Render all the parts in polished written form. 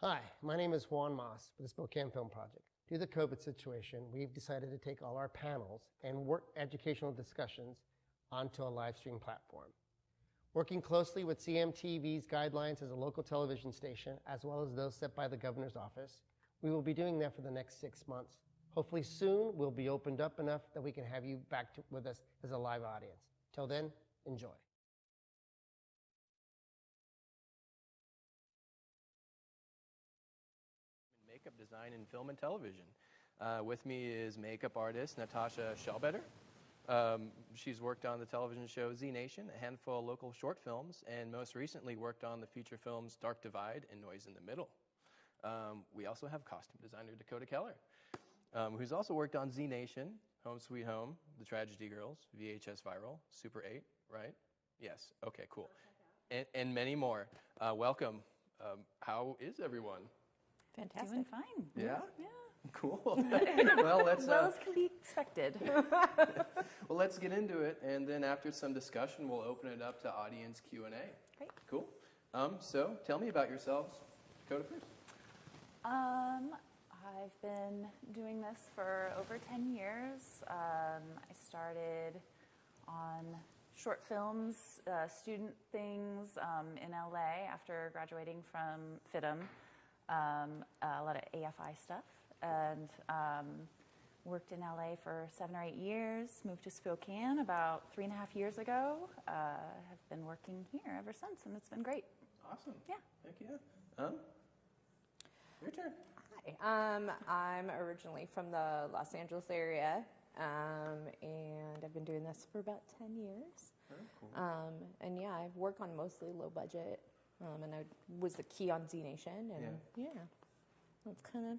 Hi, my name is Juan Moss with the Spokane Film Project. Due to the COVID situation, we've decided to take all our panels and work educational discussions onto a live stream platform. Working closely with CMTV's guidelines as a local television station, as well as those set by the governor's office, we will be doing that for the next 6 months. Hopefully soon, we'll be opened up enough that we can have you back with us as a live audience. Till then, enjoy. Makeup design in film and television. With me is makeup artist Natasha Schellbetter. She's worked on the television show Z Nation, a handful of local short films, and most recently worked on the feature films Dark Divide and Noise in the Middle. We also have costume designer Dakota Keller, who's also worked on Z Nation, Home Sweet Home, The Tragedy Girls, VHS Viral, Super 8, right? Yes, okay, cool. And many more. Welcome. How is everyone? Fantastic. Doing fine. Yeah? Yeah. Cool. Well, let's well as can be expected. well, let's get into it, and then after some discussion, we'll open it up to audience Q&A. Great. Cool. So tell me about yourselves. Dakota first. I've been doing this for over 10 years. I started on short films, student things in LA after graduating from FITM. A lot of AFI stuff, and worked in LA for 7 or 8 years, moved to Spokane about 3.5 years ago. Have been working here ever since, and it's been great. Awesome. Yeah. Thank you. Your turn. Hi, I'm originally from the Los Angeles area, and I've been doing this for about 10 years. Very cool. And yeah, I've worked on mostly low budget. And I was the key on Z Nation, and yeah that's kind of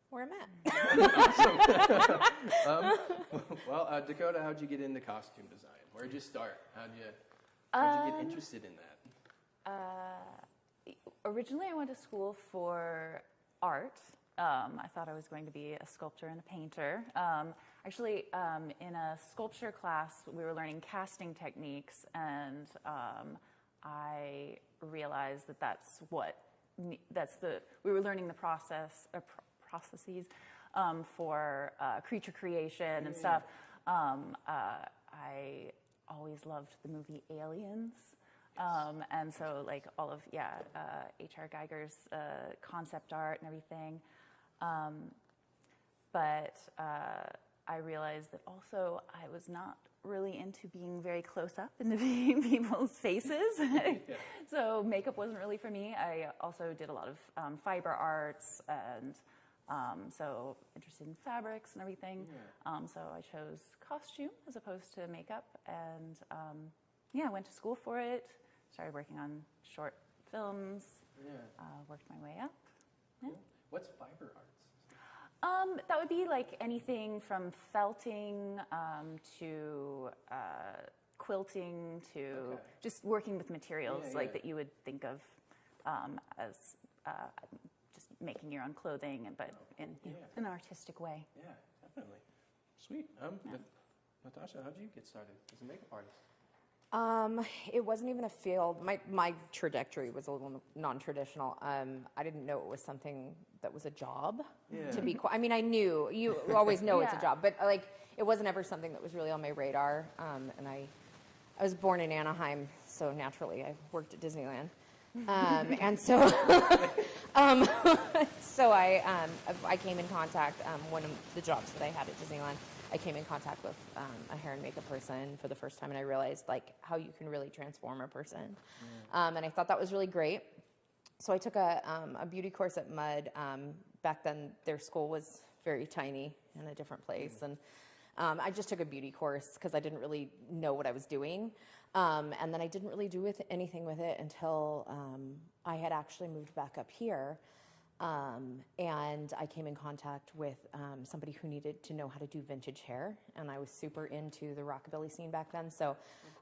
where I'm at. Well, Dakota, how'd you get into costume design? Where'd you start? How'd you get interested in that? Originally, I went to school for art. I thought I was going to be a sculptor and a painter. Actually, in a sculpture class, we were learning casting techniques, and I realized we were learning the processes for creature creation and stuff. I always loved the movie Aliens. And so like all of, H.R. Geiger's concept art and everything. But I realized that also I was not really into being very close up into people's faces. So makeup wasn't really for me. I also did a lot of fiber arts, and so interested in fabrics and everything. So I chose costume as opposed to makeup, and I went to school for it, started working on short films, worked my way up. Cool. What's fiber arts? That would be like anything from felting to quilting to just working with materials that you would think of as just making your own clothing, but in an artistic way. Yeah, definitely. Sweet. Natasha, how'd you get started as a makeup artist? It wasn't even a field. My trajectory was a little non-traditional. I didn't know it was something that was a job. To be quite, I mean, I knew you always know it's a job, but like it wasn't ever something that was really on my radar. And I was born in Anaheim, so naturally I worked at Disneyland, and so so I came in contact one of the jobs that I had at Disneyland. I came in contact with a hair and makeup person for the first time, and I realized like how you can really transform a person. And I thought that was really great. So I took a beauty course at MUD. Back then, their school was very tiny in a different place, and I just took a beauty course because I didn't really know what I was doing. And then I didn't really do anything with it until I had actually moved back up here. And I came in contact with somebody who needed to know how to do vintage hair, and I was super into the rockabilly scene back then. So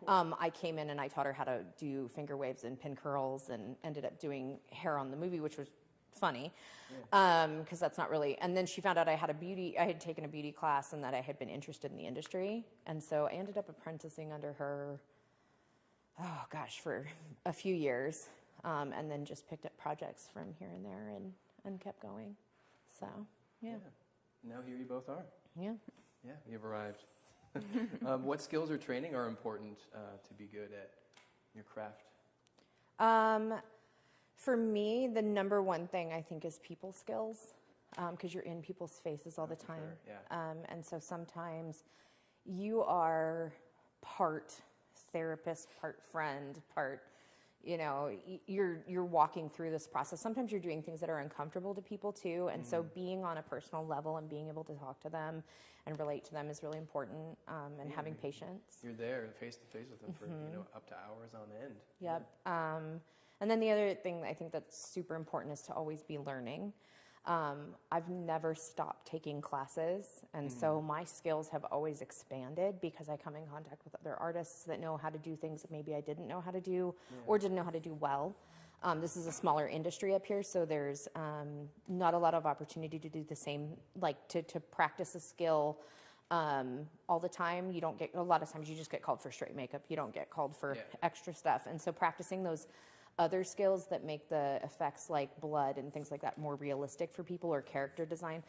I came in and I taught her how to do finger waves and pin curls, and ended up doing hair on the movie, which was funny because that's not really. And then she found out I had taken a beauty class, and that I had been interested in the industry, and so I ended up apprenticing under her. Oh gosh, for a few years. and then just picked up projects from here and there and kept going. So, yeah. Now here you both are. Yeah. Yeah, you've arrived. What skills or training are important to be good at your craft? For me, the number one thing I think is people skills, because you're in people's faces all the time. Sure, yeah. And so sometimes you are part therapist, part friend, part, you're walking through this process. Sometimes you're doing things that are uncomfortable to people too. And so being on a personal level and being able to talk to them and relate to them is really important, and having patience. You're there face to face with them for up to hours on end. Yep. And then the other thing I think that's super important is to always be learning. I've never stopped taking classes, and so my skills have always expanded because I come in contact with other artists that know how to do things that maybe I didn't know how to do or didn't know how to do well. This is a smaller industry up here, so there's not a lot of opportunity to do the same, like to practice a skill all the time. You don't get, a lot of times you just get called for straight makeup. You don't get called for extra stuff. And so practicing those other skills that make the effects like blood and things like that more realistic for people, or character design,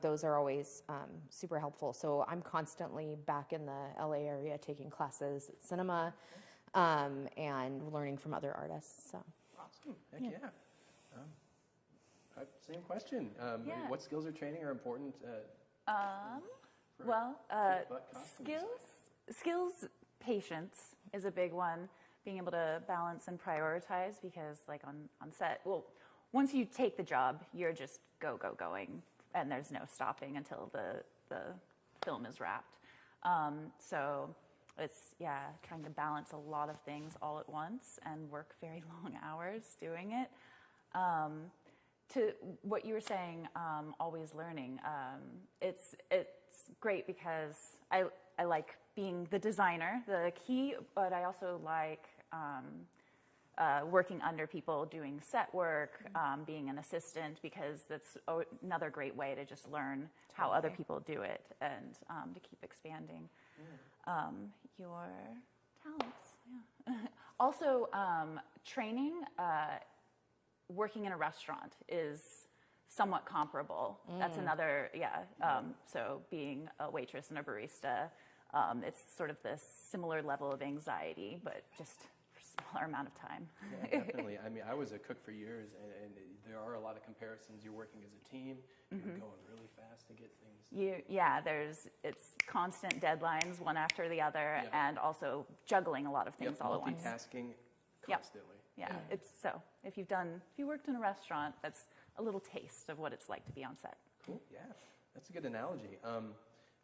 those are always super helpful. So I'm constantly back in the LA area taking classes at cinema and learning from other artists. So. Awesome. Heck yeah. Same question. What skills or training are important? Skills, patience is a big one. Being able to balance and prioritize, because like on set, well, once you take the job, you're just going, and there's no stopping until the film is wrapped. So it's, trying to balance a lot of things all at once and work very long hours doing it. To what you were saying, always learning. It's great because I like being the designer, the key, but I also like working under people, doing set work, being an assistant, because that's another great way to just learn how other people do it and to keep expanding your talents. Also, training, working in a restaurant is somewhat comparable. That's another, so being a waitress and a barista, it's sort of this similar level of anxiety, but just for a smaller amount of time. Yeah, definitely. I mean, I was a cook for years, and there are a lot of comparisons. You're working as a team. You're going really fast to get things. It's constant deadlines, one after the other, and also juggling a lot of things all at once. Multitasking constantly. Yeah, it's so. If you worked in a restaurant, that's a little taste of what it's like to be on set. Cool. Yeah, that's a good analogy.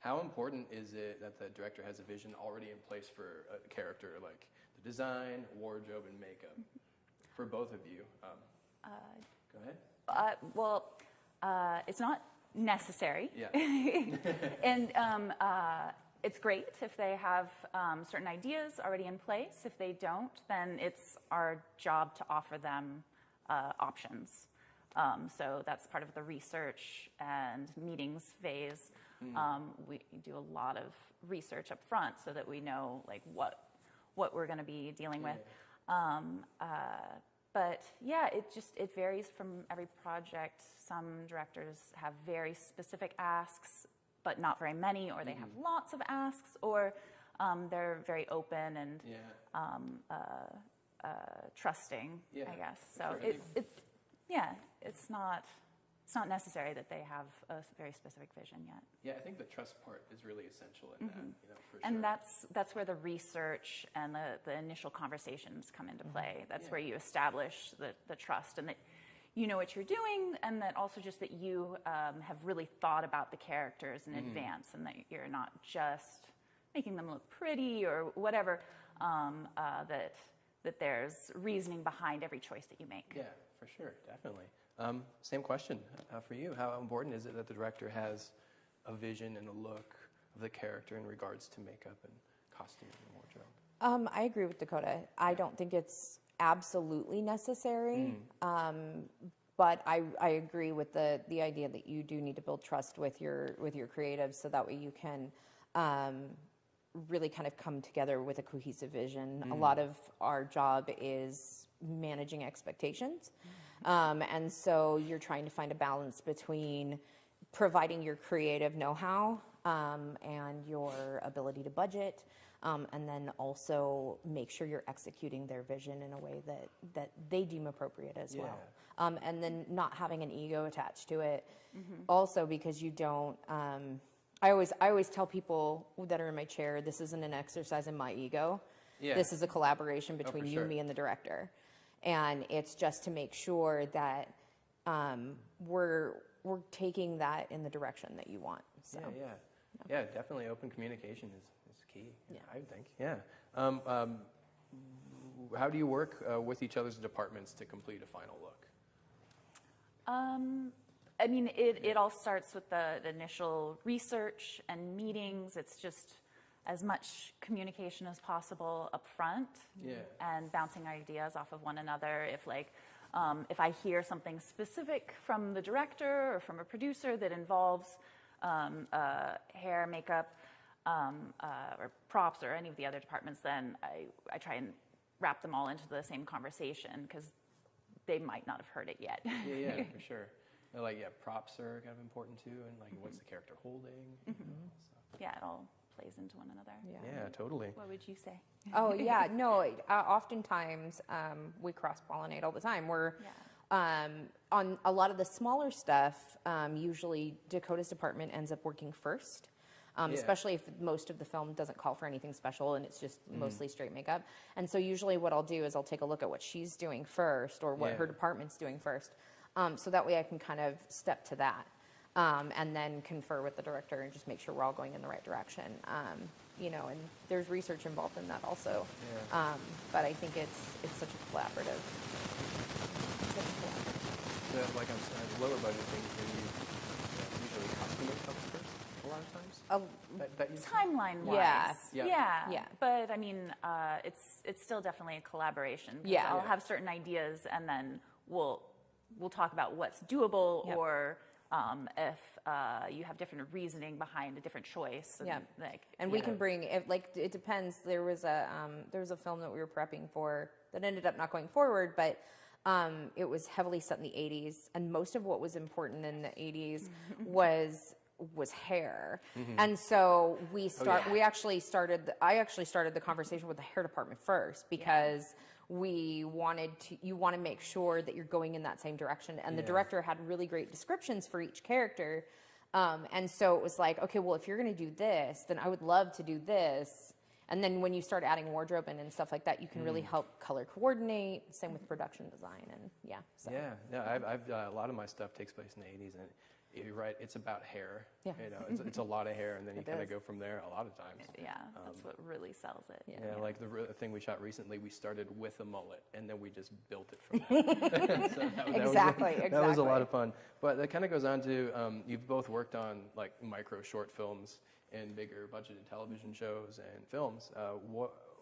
How important is it that the director has a vision already in place for a character, like the design, wardrobe, and makeup, for both of you? Go ahead. It's not necessary. Yeah. And it's great if they have certain ideas already in place. If they don't, then it's our job to offer them options. So that's part of the research and meetings phase. We do a lot of research up front so that we know like what we're going to be dealing with. But it varies from every project. Some directors have very specific asks, but not very many, or they have lots of asks, or they're very open and trusting, I guess. So it's not necessary that they have a very specific vision yet. Yeah, I think the trust part is really essential in that, for sure. And that's where the research and the initial conversations come into play. That's where you establish the trust, and that you know what you're doing, and that also just that you have really thought about the characters in advance, and that you're not just making them look pretty or whatever, that there's reasoning behind every choice that you make. Yeah, for sure, definitely. Same question for you. How important is it that the director has a vision and a look of the character in regards to makeup and costume and wardrobe? I agree with Dakota. I don't think it's absolutely necessary, but I agree with the idea that you do need to build trust with your creatives, so that way you can really kind of come together with a cohesive vision. A lot of our job is managing expectations. And so you're trying to find a balance between providing your creative know-how and your ability to budget, and then also make sure you're executing their vision in a way that they deem appropriate as well. And then not having an ego attached to it. Also, because you don't, I always tell people that are in my chair, this isn't an exercise in my ego. Yeah. This is a collaboration between for you, sure. me, and the director. And it's just to make sure that we're taking that in the direction that you want. So. Yeah, definitely open communication is key, Yeah. I think. Yeah. How do you work with each other's departments to complete a final look? I mean, it all starts with the initial research and meetings. It's just as much communication as possible up front, and bouncing ideas off of one another. If I hear something specific from the director or from a producer that involves hair, makeup, or props, or any of the other departments, then I try and wrap them all into the same conversation, because they might not have heard it yet. Yeah, for sure. Props are kind of important too, and what's the character holding? Yeah, it all plays into one another. Yeah, totally. What would you say? Oh yeah, no. Oftentimes we cross-pollinate all the time. We're on a lot of the smaller stuff. Usually, Dakota's department ends up working first, especially if most of the film doesn't call for anything special and it's just mostly straight makeup. And so usually, what I'll do is I'll take a look at what she's doing first, or what her department's doing first, so that way I can kind of step to that. And then confer with the director and just make sure we're all going in the right direction. And there's research involved in that also. But I think it's such a collaborative. On lower budget things, usually costume comes first a lot of times. Timeline-wise, Yeah. But I mean, it's still definitely a collaboration. I'll have certain ideas, and then we'll talk about what's doable, or if you have different reasoning behind a different choice. And, we can bring it depends. There was a film that we were prepping for that ended up not going forward, but it was heavily set in the 80s, and most of what was important in the 80s was hair. And so I actually started the conversation with the hair department first, because you want to make sure that you're going in that same direction. And the director had really great descriptions for each character. And so it was like, okay, well, if you're going to do this, then I would love to do this. And then when you start adding wardrobe and stuff like that, you can really help color coordinate. Same with production design, and I've a lot of my stuff takes place in the 80s, and you're right, it's about hair. It's a lot of hair, and then you kind of go from there a lot of times. That's what really sells it. Like the thing we shot recently, we started with a mullet, and then we just built it from there. That was a lot of fun. But that kind of goes on to, you've both worked on micro short films and bigger budgeted television shows and films.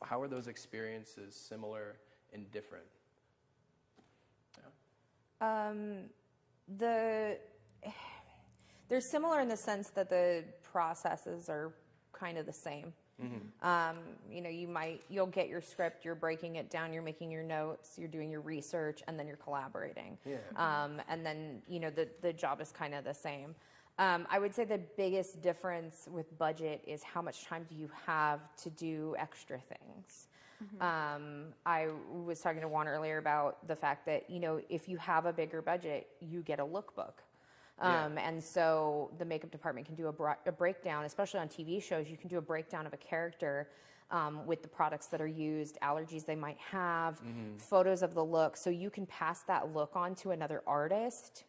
How are those experiences similar and different? They're similar in the sense that the processes are kind of the same. You'll get your script, you're breaking it down, you're making your notes, you're doing your research, and then you're collaborating. And then the job is kind of the same. I would say the biggest difference with budget is how much time do you have to do extra things. I was talking to Juan earlier about the fact that, if you have a bigger budget, you get a lookbook. And so the makeup department can do a breakdown, especially on TV shows. You can do a breakdown of a character with the products that are used, allergies they might have, photos of the look. So you can pass that look on to another artist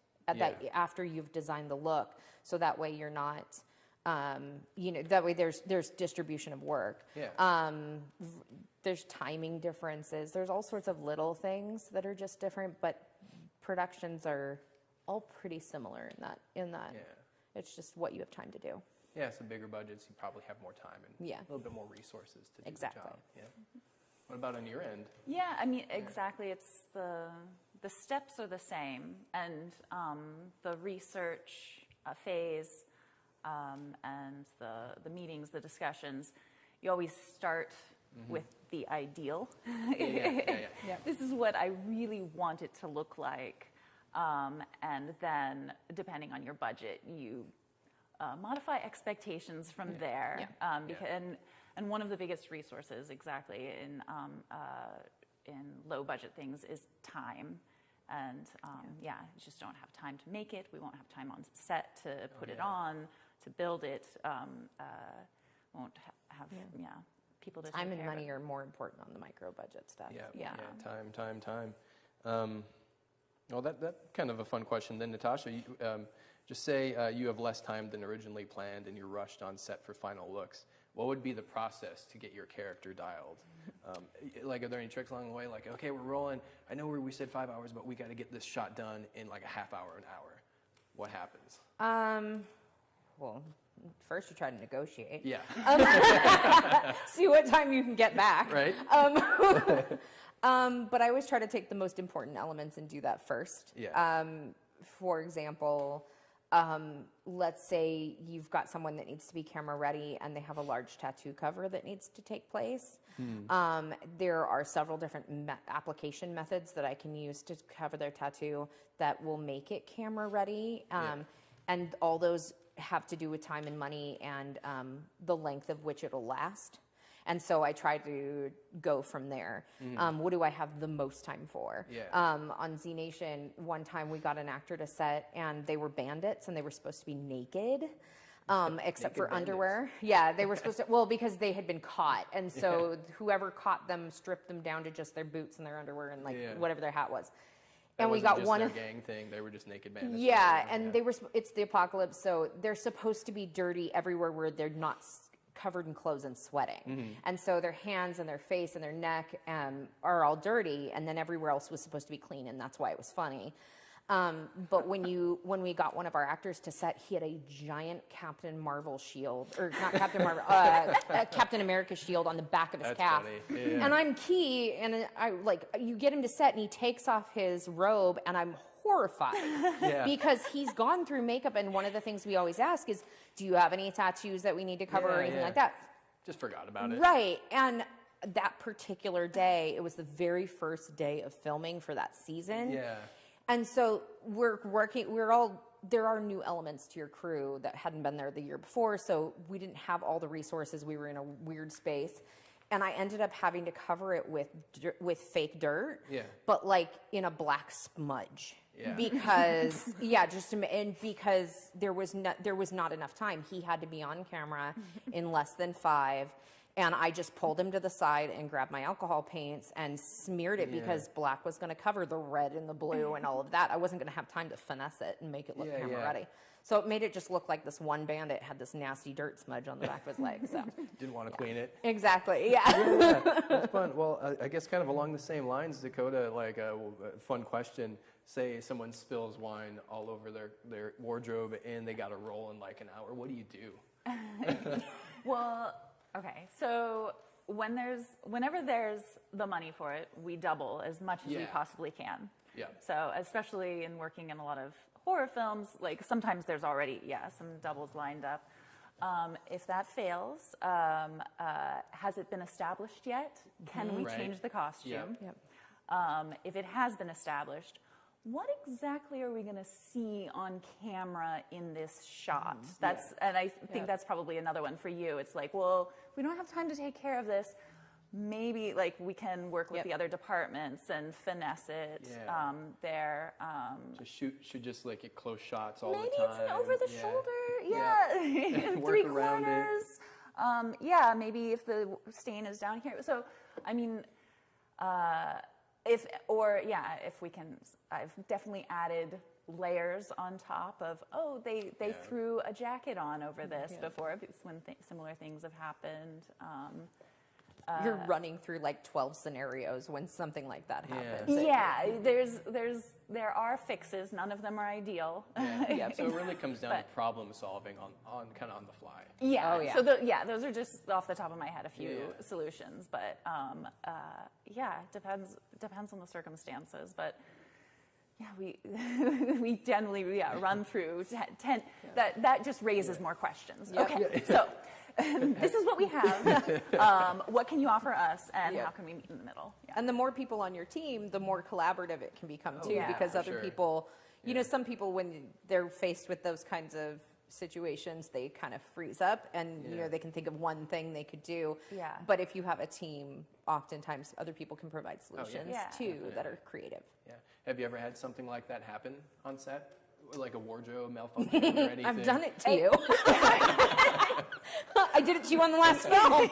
after you've designed the look. So that way you're not, that way there's distribution of work. There's timing differences. There's all sorts of little things that are just different, but productions are all pretty similar in that. It's just what you have time to do. So bigger budgets, you probably have more time and a little bit more resources to do the job. What about on your end? I mean, exactly. It's the steps are the same, and the research phase and the meetings, the discussions, you always start with the ideal. Yeah. This is what I really want it to look like. And then, depending on your budget, you modify expectations from there. And one of the biggest resources, exactly, in low budget things is time. And you just don't have time to make it. We won't have time on set to put it on, to build it. Won't have people to take Time and care of money it. are more important on the micro budget stuff. Time. Well, that kind of a fun question. Then, Natasha, you, just say you have less time than originally planned and you're rushed on set for final looks. What would be the process to get your character dialed? Like, are there any tricks along the way? Like, okay, we're rolling. I know we said 5 hours, but we got to get this shot done in like a half hour, an hour. What happens? Well, first you try to negotiate. Yeah. See what time you can get back. Right. But I always try to take the most important elements and do that first. Yeah. For example, let's say you've got someone that needs to be camera ready and they have a large tattoo cover that needs to take place. There are several different application methods that I can use to cover their tattoo that will make it camera ready. And all those have to do with time and money and the length of which it'll last. And so I try to go from there. What do I have the most time for? On Z Nation, one time we got an actor to set and they were bandits and they were supposed to be naked. Except for underwear. Yeah, they were supposed to, well, because they had been caught. And so whoever caught them stripped them down to just their boots and their underwear and whatever their hat was. And we got just one their gang thing. They were just naked bandits. Yeah, and they were, it's the apocalypse, so they're supposed to be dirty everywhere where they're not covered in clothes and sweating. And so their hands and their face and their neck are all dirty, and then everywhere else was supposed to be clean, and that's why it was funny. But when we got one of our actors to set, he had a giant Captain Marvel shield, or not Captain Marvel, Captain America shield on the back of his calf. Funny. Yeah. And I'm key, and you get him to set, and he takes off his robe, and I'm horrified because he's gone through makeup, and one of the things we always ask is, do you have any tattoos that we need to cover or anything like that? Just forgot about it. Right, and that particular day, it was the very first day of filming for that season. Yeah. And so there are new elements to your crew that hadn't been there the year before, so we didn't have all the resources. We were in a weird space. And I ended up having to cover it with fake dirt, but like in a black smudge. Yeah. Because because there was not enough time. He had to be on camera in less than 5. And I just pulled him to the side and grabbed my alcohol paints and smeared it because black was going to cover the red and the blue and all of that. I wasn't going to have time to finesse it and make it look camera ready. So it made it just look like this one bandit had this nasty dirt smudge on the back of his leg. So Didn't want to clean it. Exactly, That's fun. Well, I guess kind of along the same lines, Dakota, like a fun question. Say someone spills wine all over their wardrobe and they got to roll in like an hour. What do you do? Well, okay, so whenever there's the money for it, we double as much as we possibly can. Yeah. So especially in working in a lot of horror films, like sometimes there's already, some doubles lined up. If that fails, has it been established yet? Can we change the costume? If it has been established, what exactly are we going to see on camera in this shot? And I think that's probably another one for you. It's like, well, we don't have time to take care of this. Maybe like we can work with the other departments and finesse it there. Just should just like get close shots all Maybe the time. it's an over the shoulder, Work 3 around corners. Maybe if the stain is down here. So, I mean, if we can, I've definitely added layers on top of, they threw a jacket on over this before, because when similar things have happened. you're running through like 12 scenarios when something like that happens. There are fixes. None of them are ideal. So it really comes down to problem solving on kind of on the fly. So those are just off the top of my head a few solutions, but depends on the circumstances. But we generally run through 10. That just raises more questions. Okay, so this is what we have. What can you offer us, and Yeah. how can we meet in the middle? Yeah. And the more people on your team, the more collaborative it can become too, yeah, because for other sure. people, you know, some people when they're faced with those kinds of situations, they kind of freeze up, and you Yeah. know they can think of one thing they could do. Yeah. But if you have a team, oftentimes other people can provide solutions Yeah. too that are creative. Yeah. Have you ever had something like that happen on set? Like a wardrobe malfunction or anything? I've done it to you. I did it to you on the last film.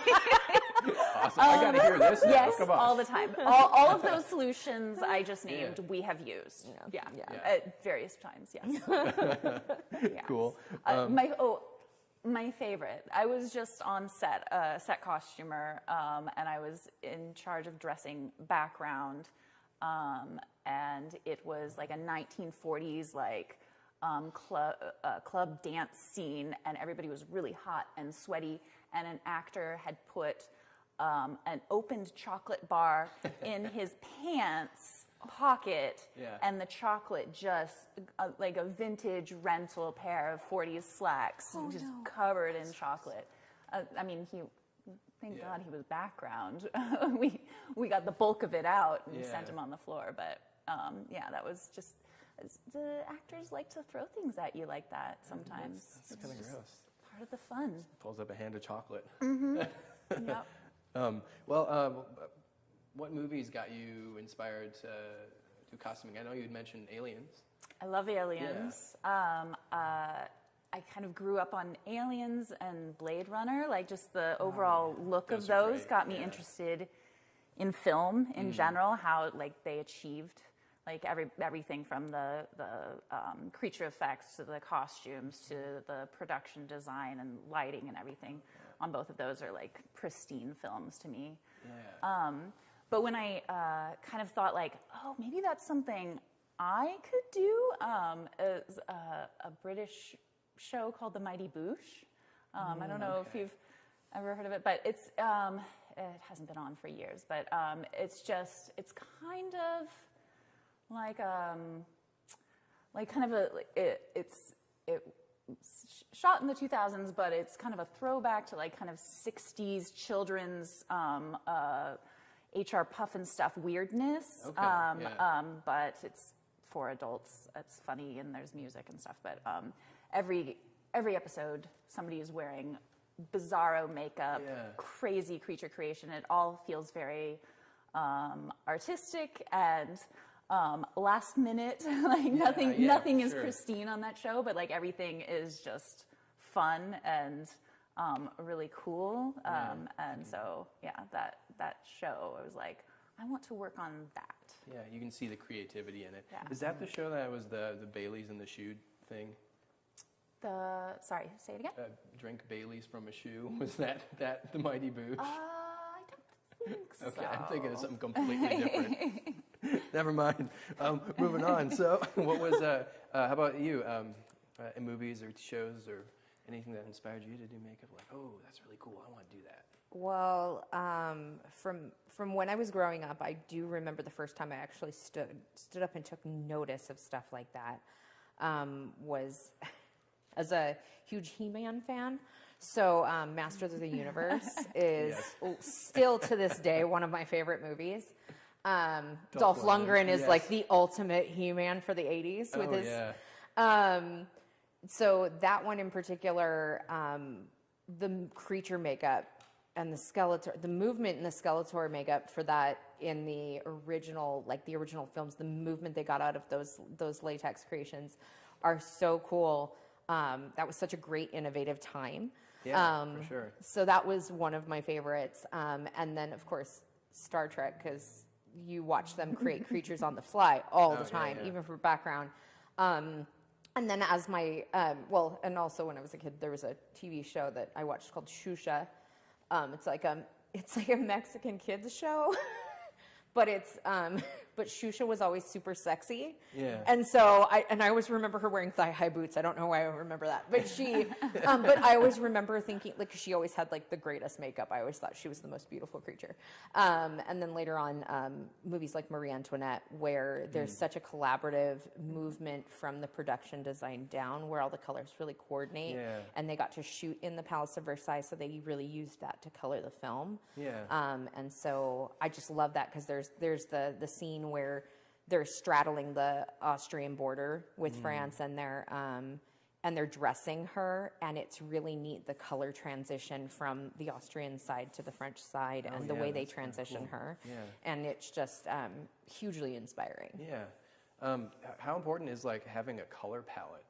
Awesome. I got to hear this now. Yes, Come on. all the time. All of those solutions I just named, we have used. Yeah. Yeah. At various times, yes. Yes. Cool. My favorite. I was just on set, set costumer, and I was in charge of dressing background, and it was like a 1940s club dance scene, and everybody was really hot and sweaty, and an actor had put an opened chocolate bar in his pants pocket, Yeah. and the chocolate just like a vintage rental pair of 40s slacks, just covered in chocolate. I mean, thank God he was background. we got the bulk of it out and Yeah. sent him on the floor. But yeah, that was just, the actors like to throw things at you like that sometimes. It's kind of just gross. part of the fun. Pulls up a hand of chocolate. Yep. What movies got you inspired to do costuming? I know you had mentioned Aliens. I love Aliens. I kind of grew up on Aliens and Blade Runner. Like, just the overall look of Those are those great, got me yeah. interested in film in general. How like they achieved like everything from the creature effects to the costumes to the production design and lighting and everything. On both of those are like pristine films to me. Yeah. But when I kind of thought like, oh, maybe that's something I could do, is a British show called The Mighty Boosh. I don't know if you've ever heard of it, but it's it hasn't been on for years. But it's kind of like kind of a it's shot in the 2000s, but it's kind of a throwback to like kind of 60s children's HR Puffin stuff weirdness. Okay, yeah. But it's for adults. It's funny and there's music and stuff. But every episode, somebody is wearing bizarro makeup, Yeah. crazy creature creation. It all feels very artistic and last minute. Like nothing is sure. pristine on that show, but like everything is just fun and really cool. And so yeah, that show, I was like, I want to work on that. Yeah, you can see the creativity in it. Yeah. Is that the show that was the Baileys in the shoe thing? Sorry, say it again. Drink Baileys from a shoe. Was that the Mighty Boosh? I don't think so. Okay, I'm thinking of something completely different. Never mind. Moving on. So, what was? How about you? In movies or shows or anything that inspired you to do makeup? Like, oh, that's really cool. I want to do that. Well, from when I was growing up, I do remember the first time I actually stood up and took notice of stuff like that. Was as a huge He-Man fan. So Masters of the Universe is still to this day one of my favorite movies. Dolph Lundgren is like the ultimate He-Man for the 80s with his. Yeah. So that one in particular, the creature makeup and the Skeletor, the movement in the Skeletor makeup for that in the original films, the movement they got out of those latex creations are so cool. That was such a great innovative time. Yeah, for sure. So that was one of my favorites. And then, of course, Star Trek, because you watch them create creatures on the fly all the time, even for background. And then as my, and also when I was a kid, there was a TV show that I watched called Shusha. It's like a Mexican kids show, but it's but Shusha was always super sexy. Yeah. And so I always remember her wearing thigh-high boots. I don't know why I remember that, but but I always remember thinking, like, she always had like the greatest makeup. I always thought she was the most beautiful creature. And then later on, movies like Marie Antoinette, where there's such a collaborative movement from the production design down, where all the colors really coordinate, and they got to shoot in the Palace of Versailles, so they really used that to color the film. And so I just love that, because there's the scene where they're straddling the Austrian border with France, and they're dressing her, and it's really neat, the color transition from the Austrian side to the French side, and the way they transition her. And it's just hugely inspiring. How important is like having a color palette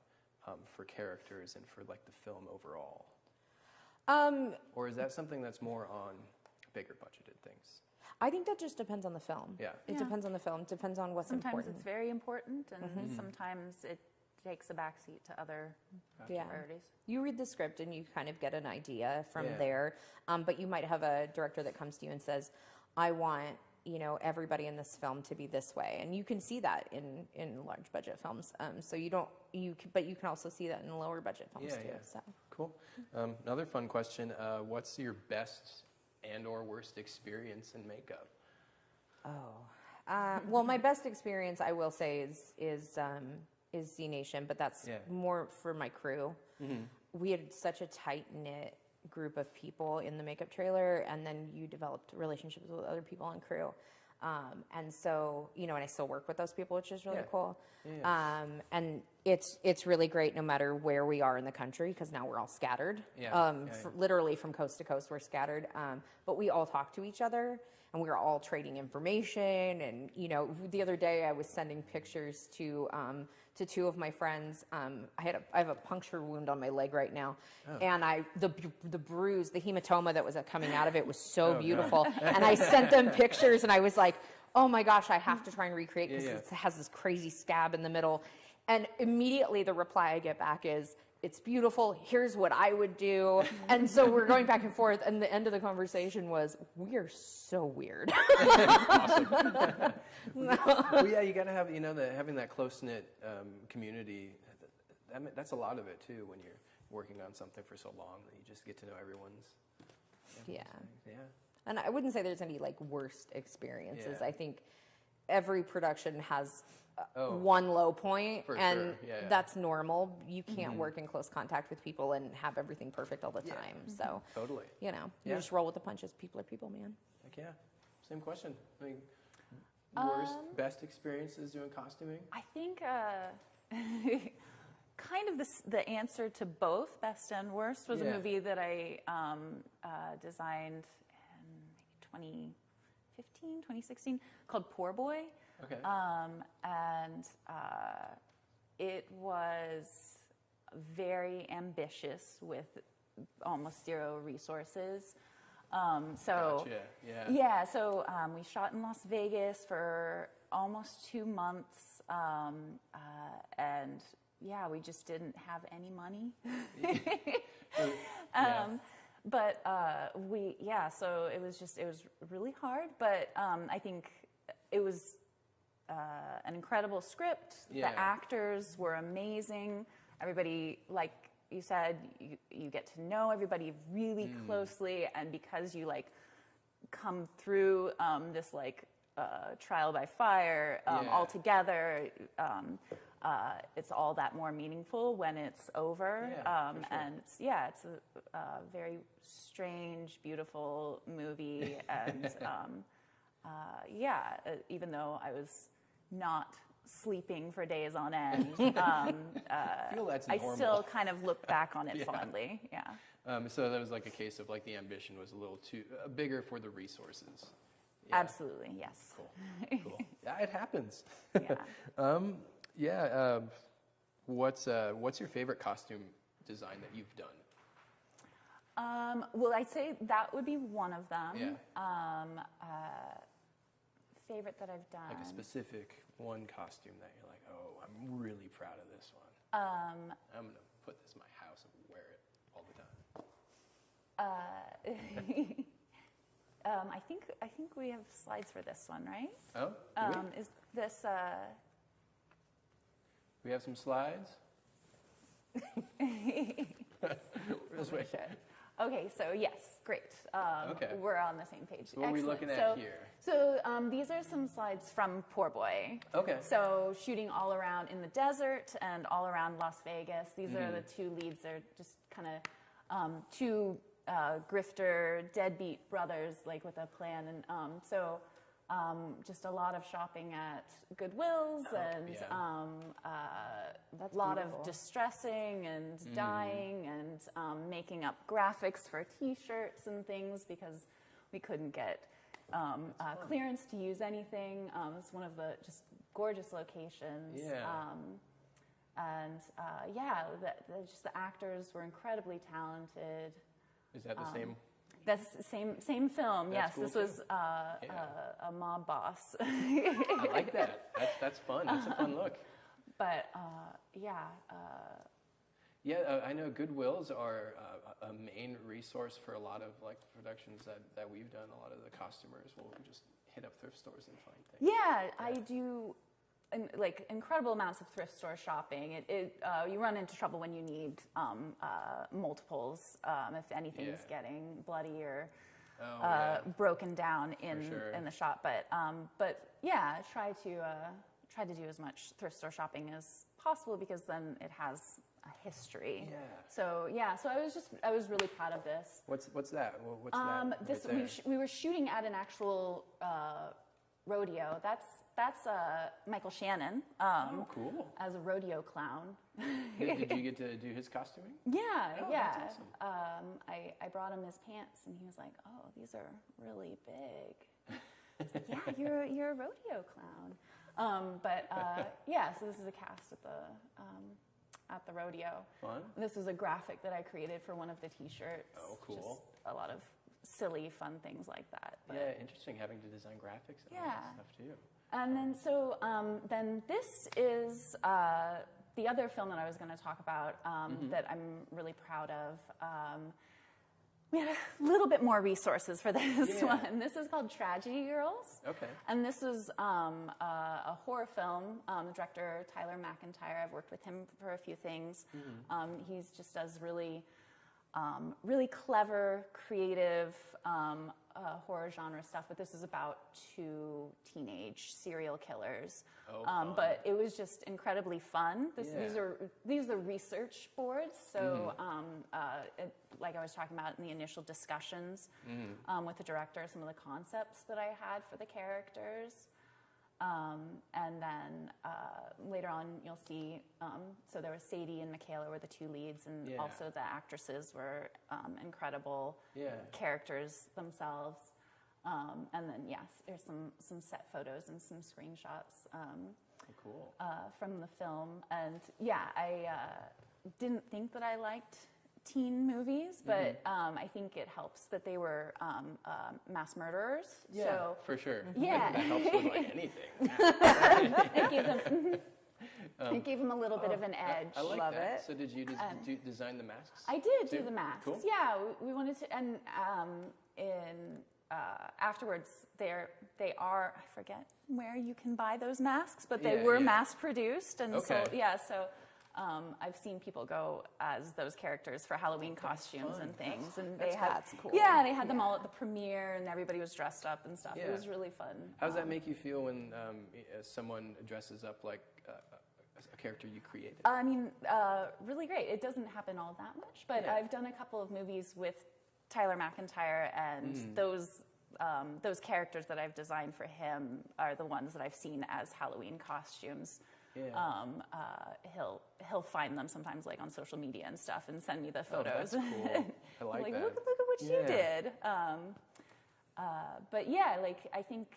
for characters and for like the film overall? Or is that something that's more on bigger budgeted things? I think that just depends on the film. It depends on the film. It depends on what's Sometimes important. it's very important, and sometimes it takes a backseat to other priorities. You read the script and you kind of get an idea from there, but you might have a director that comes to you and says, I want, everybody in this film to be this way, and you can see that in large budget films. But you can also see that in lower budget films too. So. Cool. Another fun question: what's your best and/or worst experience in makeup? Well, my best experience, I will say, is Z Nation, but that's more for my crew. We had such a tight-knit group of people in the makeup trailer, and then you developed relationships with other people on crew. And so, and I still work with those people, which is really cool. And it's really great no matter where we are in the country, because now we're all scattered. Literally from coast to coast, we're scattered. But we all talk to each other, and we're all trading information. And, the other day I was sending pictures to two of my friends. I have a puncture wound on my leg right now, and the bruise, the hematoma that was coming out of it was so beautiful. And I sent them pictures, and I was like, oh my gosh, I have to try and recreate, because it has this crazy scab in the middle. And immediately the reply I get back is, it's beautiful, here's what I would do. And so we're going back and forth, and the end of the conversation was, we are so weird. Awesome. Well, you got to have, having that close-knit community, that's a lot of it, too, when you're working on something for so long, that you just get to know everyone's. And I wouldn't say there's any, worst experiences. I think every production has one low point, and that's normal. You can't work in close contact with people and have everything perfect all the time. So totally, you just roll with the punches. People are people, man. Heck yeah. Same question. Worst, best experiences doing costuming? I think kind of the answer to both best and worst was a movie that I designed in maybe 2016, called Poor Boy. Okay. And it was very ambitious with almost zero resources. So we shot in Las Vegas for almost 2 months, and we just didn't have any money. So it was really hard, but I think it was an incredible script. The actors were amazing. Everybody, like you said, you get to know everybody really closely, and because you come through this trial by fire all together, it's all that more meaningful when it's over. And it's a very strange, beautiful movie, and even though I was not sleeping for days on end, I still kind of look back on it fondly. So that was a case of the ambition was a little too bigger for the resources. Absolutely, yes. Cool. Yeah, it happens. What's your favorite costume design that you've done? Well, I'd say that would be one of them. Favorite that I've done. A specific one costume that you're oh, I'm really proud of this one. I'm going to put this in my house and wear it all the time. I think we have slides for this one, right? Oh, do we? Is this? We have some slides. This way. Okay, so yes, great. Okay. We're on the same page. So what are we looking at so, here? So these are some slides from Poor Boy. Okay. So shooting all around in the desert and all around Las Vegas. These are the two leads. They're just kind of two grifter, deadbeat brothers, like with a plan. And just a lot of shopping at Goodwills and a lot of distressing and dyeing and making up graphics for T-shirts and things because we couldn't get clearance to use anything. It's one of the just gorgeous locations. Just the actors were incredibly talented. Is that the same? That's the same film. That's yes, cool this too. was a mob boss. I like that. That's fun. That's a fun look. But I know Goodwills are a main resource for a lot of like productions that we've done. A lot of the costumers will just hit up thrift stores and find things. Yeah, I do. Like incredible amounts of thrift store shopping. You run into trouble when you need multiples if anything's getting bloody or broken down in the shop. But yeah, try to do as much thrift store shopping as possible because then it has a history. Yeah. So I was really proud of this. What's that? What's that? This right there? we were shooting at an actual rodeo. That's Michael Shannon. Oh, cool. As a rodeo clown. Did you get to do his costuming? Yeah, Oh, yeah. that's awesome. I brought him his pants, and he was like, "Oh, these are really big." I was like, "Yeah, you're a rodeo clown." So this is a cast at the rodeo. Fun. This is a graphic that I created for one of the T-shirts. Oh, cool. Just a lot of silly, fun things like that. But Yeah, interesting having to design graphics and all that stuff too. And then this is the other film that I was going to talk about that I'm really proud of. We had a little bit more resources for this one. This is called Tragedy Girls. Okay. And this is a horror film. The director, Tyler McIntyre, I've worked with him for a few things. He just does really clever, creative horror genre stuff, but this is about two teenage serial killers. But it was just incredibly fun. These are research boards, so like I was talking about in the initial discussions with the director, some of the concepts that I had for the characters. And then later on, you'll see, so there was Sadie and Michaela were the two leads, and also the actresses were incredible characters themselves. And then, yes, there's some set photos and some screenshots Cool. from the film. And I didn't think that I liked teen movies, but I think it helps that they were mass murderers. Yeah, so, for sure. Yeah. That helps with like anything. It gave them a little bit of an edge. I like Love that. it. So did you design the masks? I did too? do the masks. Cool. Yeah, we wanted to, and afterwards they are. I forget where you can buy those masks, but they were mass produced, and so I've seen people go as those characters for Halloween costumes and things, and they had cool. Yeah, they had them all at the premiere, and everybody was dressed up and stuff. Yeah. It was really fun. How does that make you feel when someone dresses up like a character you created? I mean, really great. It doesn't happen all that much, but I've done a couple of movies with Tyler McIntyre, and those characters that I've designed for him are the ones that I've seen as Halloween costumes. Yeah. He'll find them sometimes, like on social media and stuff, and send me the photos. That's cool. I like like, that. look at what you did. But yeah, like I think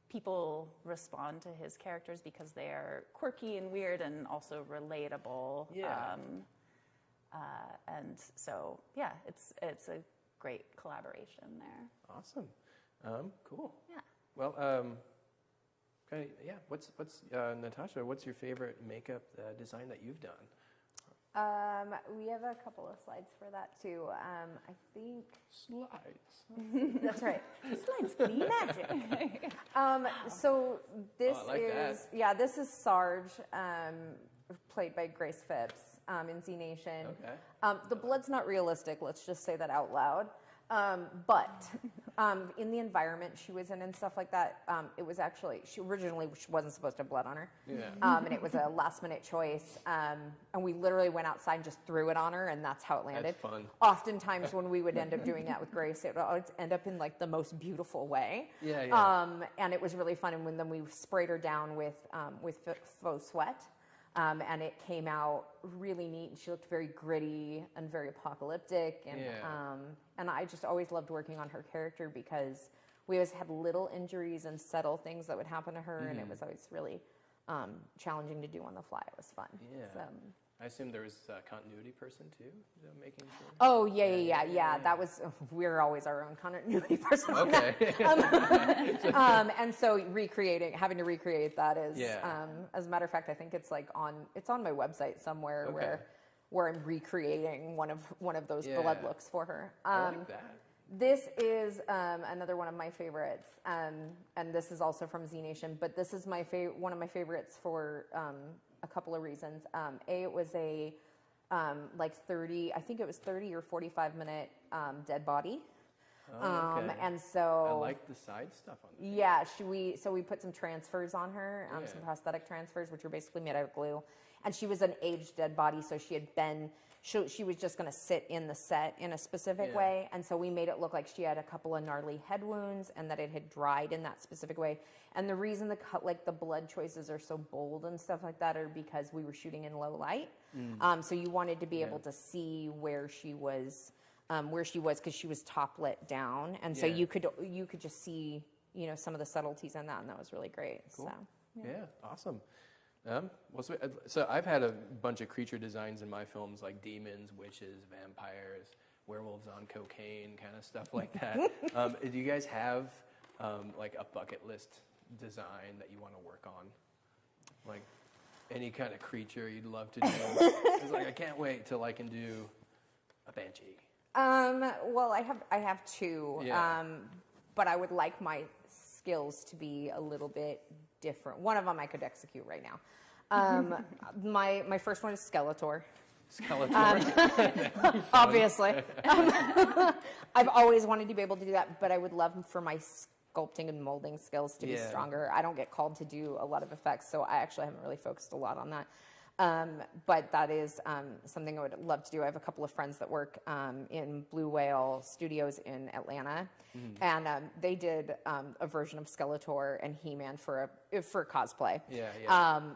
people respond to his characters because they're quirky and weird, and also relatable. Yeah. And so yeah, it's a great collaboration there. Awesome. Cool. Yeah. Well, okay, yeah. What's Natasha? What's your favorite makeup design that you've done? We have a couple of slides for that too. I think Slides. that's right. Slides, please. Magic. So this I like that. this is Sarge, played by Grace Phipps in Z Nation. Okay. The blood's not realistic. Let's just say that out loud. But in the environment she was in and stuff like that, it was actually, she originally wasn't supposed to have blood on her. Yeah. And it was a last minute choice. And we literally went outside and just threw it on her, and that's how it landed. That's fun. Oftentimes when we would end up doing that with Grace, it would always end up in like the most beautiful way. Yeah, yeah. And it was really fun. And then we sprayed her down with faux sweat. And it came out really neat, and she looked very gritty and very apocalyptic, and I just always loved working on her character because we always had little injuries and subtle things that would happen to her, and it was always really challenging to do on the fly. It was fun. Yeah. So, I assume there was a continuity person too, making sure. oh yeah. That was, we're always our own continuity person. Okay. And so having to recreate that is, as a matter of fact, I think it's on my website somewhere where I'm recreating one of those blood looks for her. I like that. This is another one of my favorites, and this is also from Z Nation, but this is one of my favorites for a couple of reasons. It was a 30, I think it was 30 or 45 minute dead body. Oh, okay. And so I like the side stuff on this. yeah, we put some transfers on her, some prosthetic transfers, which are basically made out of glue. And she was an aged dead body, so she was just going to sit in the set in a specific way. And so we made it look like she had a couple of gnarly head wounds and that it had dried in that specific way. And the reason the blood choices are so bold and stuff like that are because we were shooting in low light. So you wanted to be able to see where she was because she was top lit down. And so you could just see, some of the subtleties in that, and that was really great. Cool. So, Yeah, awesome. So I've had a bunch of creature designs in my films, like demons, witches, vampires, werewolves on cocaine, kind of stuff like that. Do you guys have like a bucket list design that you want to work on? Like any kind of creature you'd love to do? It's like I can't wait till I can do a banshee. Well, I have two, but I would like my skills to be a little bit different. One of them I could execute right now. My first one is Skeletor. Skeletor. Obviously. I've always wanted to be able to do that, but I would love for my sculpting and molding skills to be stronger. I don't get called to do a lot of effects, so I actually haven't really focused a lot on that. But that is something I would love to do. I have a couple of friends that work in Blue Whale Studios in Atlanta, and they did a version of Skeletor and He-Man for cosplay.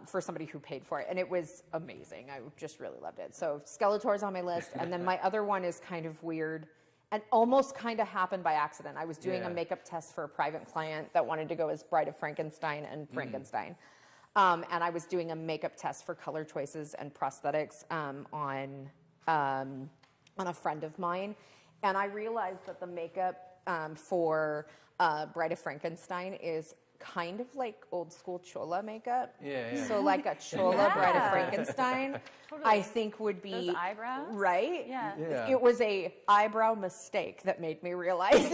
For somebody who paid for it, and it was amazing. I just really loved it. So Skeletor's on my list, and then my other one is kind of weird. And almost kind of happened by accident. I was doing a makeup test for a private client that wanted to go as Bride of Frankenstein and Frankenstein. And I was doing a makeup test for color choices and prosthetics on a friend of mine. And I realized that the makeup for Bride of Frankenstein is kind of like old school Chola makeup. So like a Chola Bride of Frankenstein, I think would be... Those eyebrows? Right? Yeah. It was a eyebrow mistake that made me realize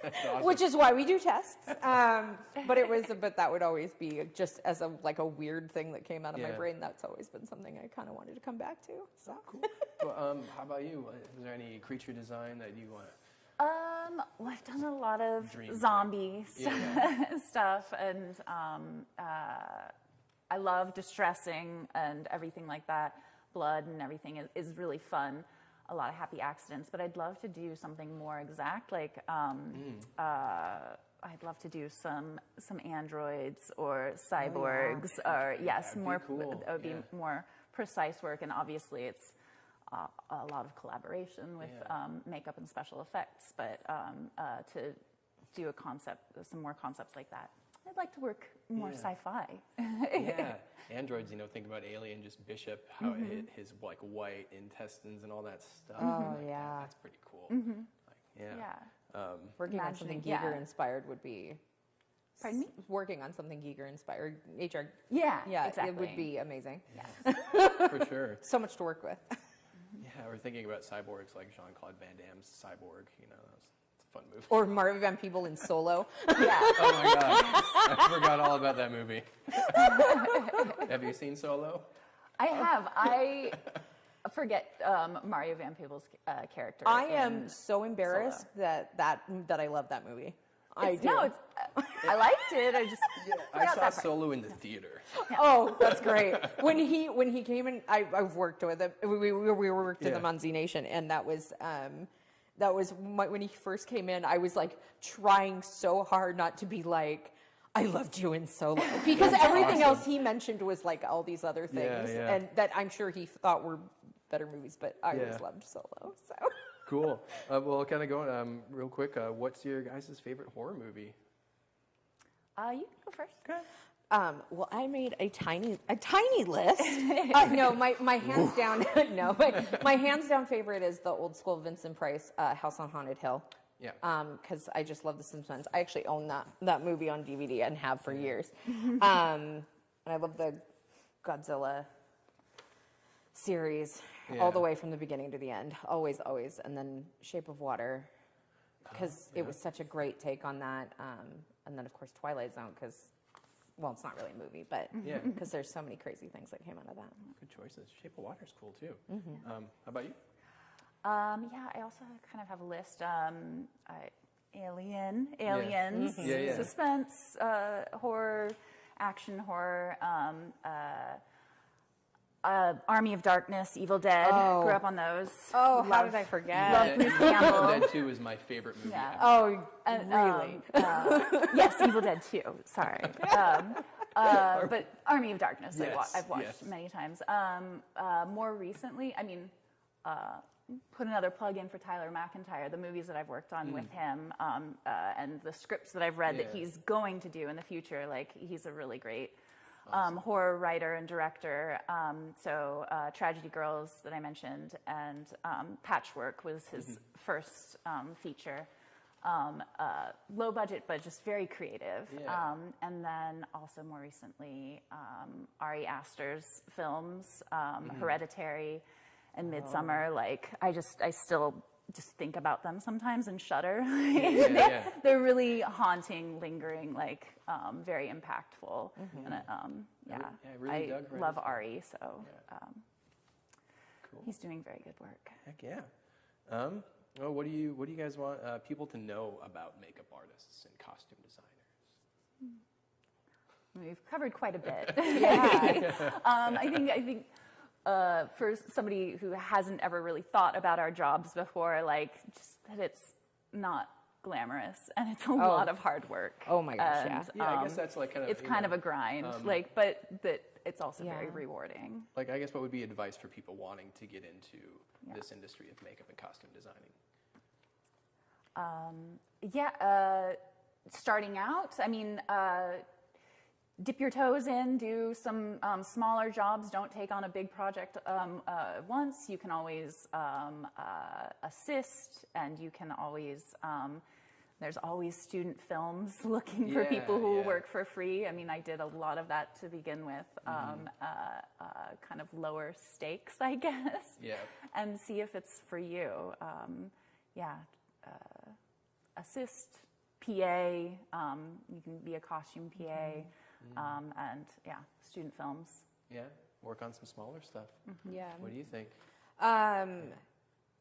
Awesome. which is why we do tests. But that would always be just as a weird thing that came out of my brain. That's always been something I kind of wanted to come back to. So Cool. Well, how about you? Is there any creature design that you want? Well, I've done a lot of Dream zombie stuff, and I love distressing and everything like that. Blood and everything is really fun. A lot of happy accidents, but I'd love to do something more exact. Like I'd love to do some androids or cyborgs, or more. Cool. That would be more precise work, and obviously it's a lot of collaboration with makeup and special effects. But to do some more concepts like that, I'd like to work more sci-fi. Androids, think about Alien, just Bishop, how it hit his like white intestines and all that stuff. Oh, like, yeah. That's pretty cool. working on something Giger inspired would be Pardon me? working on something geeker inspired, HR. Yeah, Yeah, exactly. it would be amazing. Yes. For sure. So much to work with. Yeah, we're thinking about cyborgs like Jean-Claude Van Damme's Cyborg. It's a fun movie. Or Mario Van Peebles in Solo. Yeah. Oh my god, I forgot all about that movie. Have you seen Solo? I have. I forget Mario Van Peebles' character. I in am so embarrassed Solo. that I love that movie. I do. No, I liked it. I just I forgot saw that part. Solo in the theater. Oh, that's great. When he came in, I've worked with him. We worked with him Yeah. on Z Nation, and that was when he first came in. I was like trying so hard not to be like, I loved you in Solo, because everything else he mentioned was like all these other things, yeah. and that I'm sure he thought were better movies, but I Yeah. always loved Solo. So. Cool. Well, kind of going real quick. What's your guys' favorite horror movie? You can go first. Well, I made a tiny list. No, my hands down. No, my hands down favorite is the old school Vincent Price House on Haunted Hill. Yeah. Because I just love The Simpsons. I actually own that movie on DVD and have for years. And I love the Godzilla series all the way from the beginning to the end. Always, always. And then Shape of Water, because it was such a great take on that. And then, of course, Twilight Zone, because, well, it's not really a movie, but Yeah. because there's so many crazy things that came out of that. Good choices. Shape of Water's cool too. How about you? Yeah, I also kind of have a list. Aliens, Yeah. suspense, horror, action horror, Army of Darkness, Evil Dead. Oh. Grew up on those. Oh, how Love- did I forget? Love Bruce Evil Campbell. Dead 2 is my favorite movie. Yeah. ever. Oh, really? Yes, Evil Dead 2. Sorry. But Army of Darkness, Yes, I've watched yes. many times. More recently, put another plug in for Tyler McIntyre, the movies that I've worked on with him, and the scripts that I've read that Yeah. he's going to do in the future. Like, he's a really great horror writer and director. So Tragedy Girls that I mentioned, and Patchwork was his first feature. Low budget, but just very creative. Yeah. And then also more recently, Ari Aster's films, Hereditary and Midsummer. Like, I still just think about them sometimes and shudder. Yeah. They're really haunting, lingering, like very impactful. And I really dug love Hereditary. Ari, so Cool. he's doing very good work. Heck yeah. Well, what do you guys want people to know about makeup artists and costume designers? We've covered quite a bit. I think for somebody who hasn't ever really thought about our jobs before, like, just that it's not glamorous and it's a lot of hard work. Oh my gosh, yeah. And, Yeah, I guess that's like kind of. it's kind of a grind, but that it's also very Yeah. rewarding. Like, I guess what would be advice for people wanting to get into this industry of makeup and costume designing? Starting out, dip your toes in, do some smaller jobs. Don't take on a big project once. You can always assist, and you can always. There's always student films looking for people who will work for free. I did a lot of that to begin with, kind of lower stakes, I guess. Yeah. And see if it's for you. Assist, PA. You can be a costume PA. And student films. Yeah. Work on some smaller stuff. Yeah. What do you think?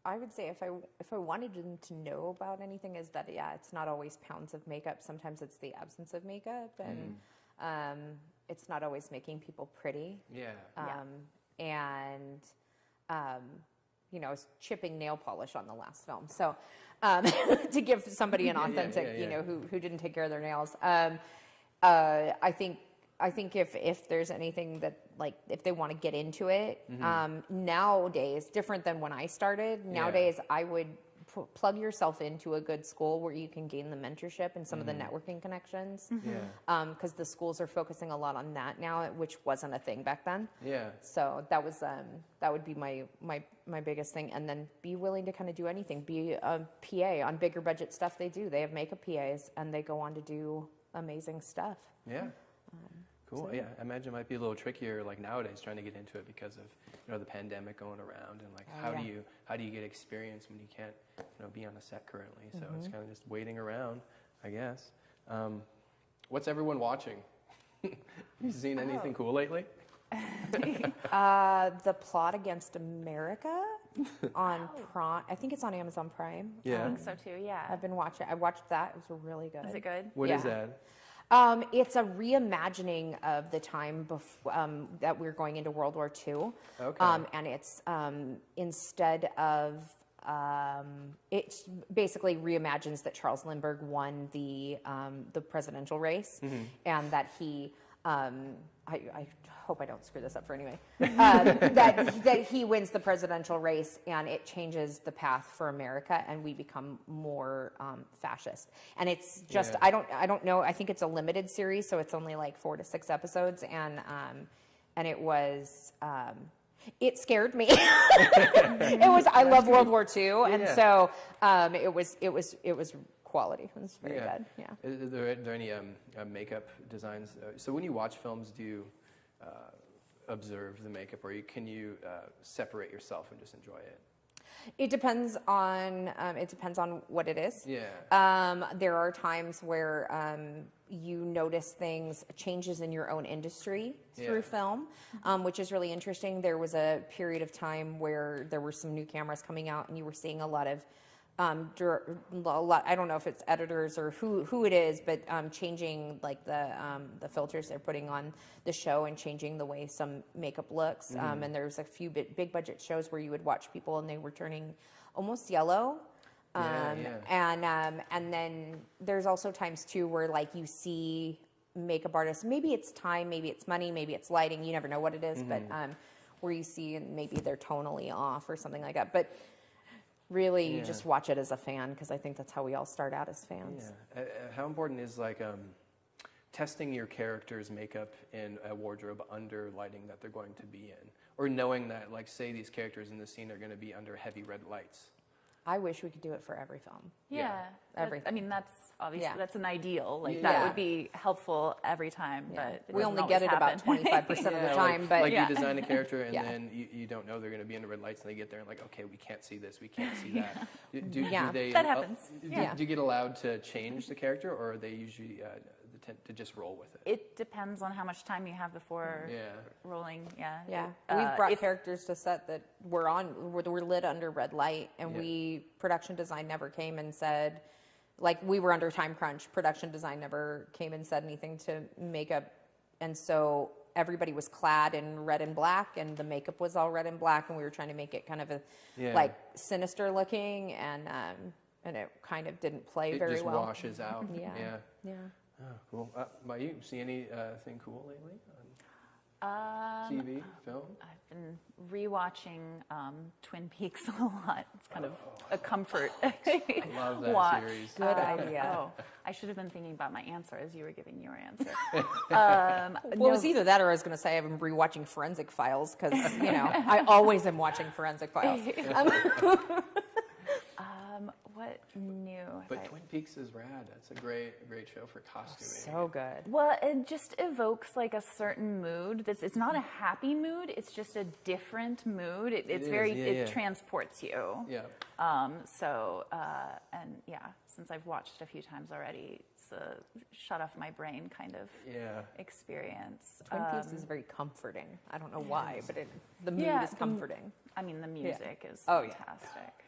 I would say if I wanted them to know about anything, is that it's not always pounds of makeup. Sometimes it's the absence of makeup, and it's not always making people pretty. Yeah. And I was chipping nail polish on the last film, so to give somebody an authentic, who didn't take care of their nails. I think if there's anything that, like, if they want to get into it, nowadays, different than when I started, nowadays I would plug yourself into a good school where you can gain the mentorship and some of the networking connections. Yeah. Because the schools are focusing a lot on that now, which wasn't a thing back then. Yeah. So that would be my biggest thing. And then be willing to kind of do anything. Be a PA on bigger budget stuff. They have makeup PAs, and they go on to do amazing stuff. Yeah. Cool. So- Yeah, I imagine it might be a little trickier like nowadays trying to get into it because of the pandemic going around and like how do you get experience when you can't be on a set currently? So it's kind of just waiting around, I guess. What's everyone watching? You seen anything cool lately? The Plot Against America on Prime. I think it's on Amazon Prime. Yeah. I think so too. Yeah. I've been watching. I watched that. It was really good. Is it good? What is that? It's a reimagining of the time that we're going into World War II. Okay. And it's instead of it basically reimagines that Charles Lindbergh won the presidential race, and that he. I hope I don't screw this up for anyway. That he wins the presidential race, and it changes the path for America, and we become more fascist. And it's just I don't know. I think it's a limited series, so it's only like 4 to 6 episodes, and it was. It scared me. I love World War II, and so it was quality. It was very good. Yeah. Are there any makeup designs? So when you watch films, do you observe the makeup, or can you separate yourself and just enjoy it? It depends on what it is. Yeah. There are times where you notice changes in your own industry through film, which is really interesting. There was a period of time where there were some new cameras coming out, and you were seeing a lot of I don't know if it's editors or who it is, but changing like the filters they're putting on the show and changing the way some makeup looks. And there's a few big budget shows where you would watch people and they were turning almost yellow. And then there's also times too where like you see makeup artists, maybe it's time, maybe it's money, maybe it's lighting, you never know what it is, but where you see and maybe they're tonally off or something like that. But really, you just watch it as a fan, because I think that's how we all start out as fans. Yeah. How important is like testing your character's makeup in a wardrobe under lighting that they're going to be in, or knowing that, like, say these characters in the scene are going to be under heavy red lights? I wish we could do it for every film. Yeah. Everything. I mean, that's obviously that's an ideal. Like Yeah. that would be helpful every time, but it we doesn't only get always it about happen. 25% of the time. But like you design a character and Yeah. then you don't know they're going to be under red lights, and they get there and like, okay, we can't see this, we can't see that. Do they, That happens. Do you get allowed to change the character, or are they usually tend to just roll with it? It depends on how much time you have before rolling. Yeah. Yeah, we've brought characters to set that were lit under red light, and production design never came and said, like, we were under time crunch. Production design never came and said anything to makeup, and so everybody was clad in red and black, and the makeup was all red and black, and we were trying to make it kind of a like sinister looking, and it kind of didn't play very well. It just washes out. Yeah. Oh, cool. About you, see anything cool lately on TV, film? I've been rewatching Twin Peaks a lot. It's kind of a comfort I love that watch. series. Good idea. Oh, I should have been thinking about my answer as you were giving your answer. Well, it was either that, or I was going to say I'm rewatching Forensic Files, because I always am watching Forensic Files. What new? But Twin Peaks is rad. That's a great show for costuming. So good. Well, it just evokes like a certain mood. It's not a happy mood. It's just a different mood. It transports you. Yeah. Since I've watched it a few times already, it's a shut off my brain kind of experience. Twin Peaks is very comforting. I don't know why, but the mood is comforting. I mean, the music is Oh, fantastic.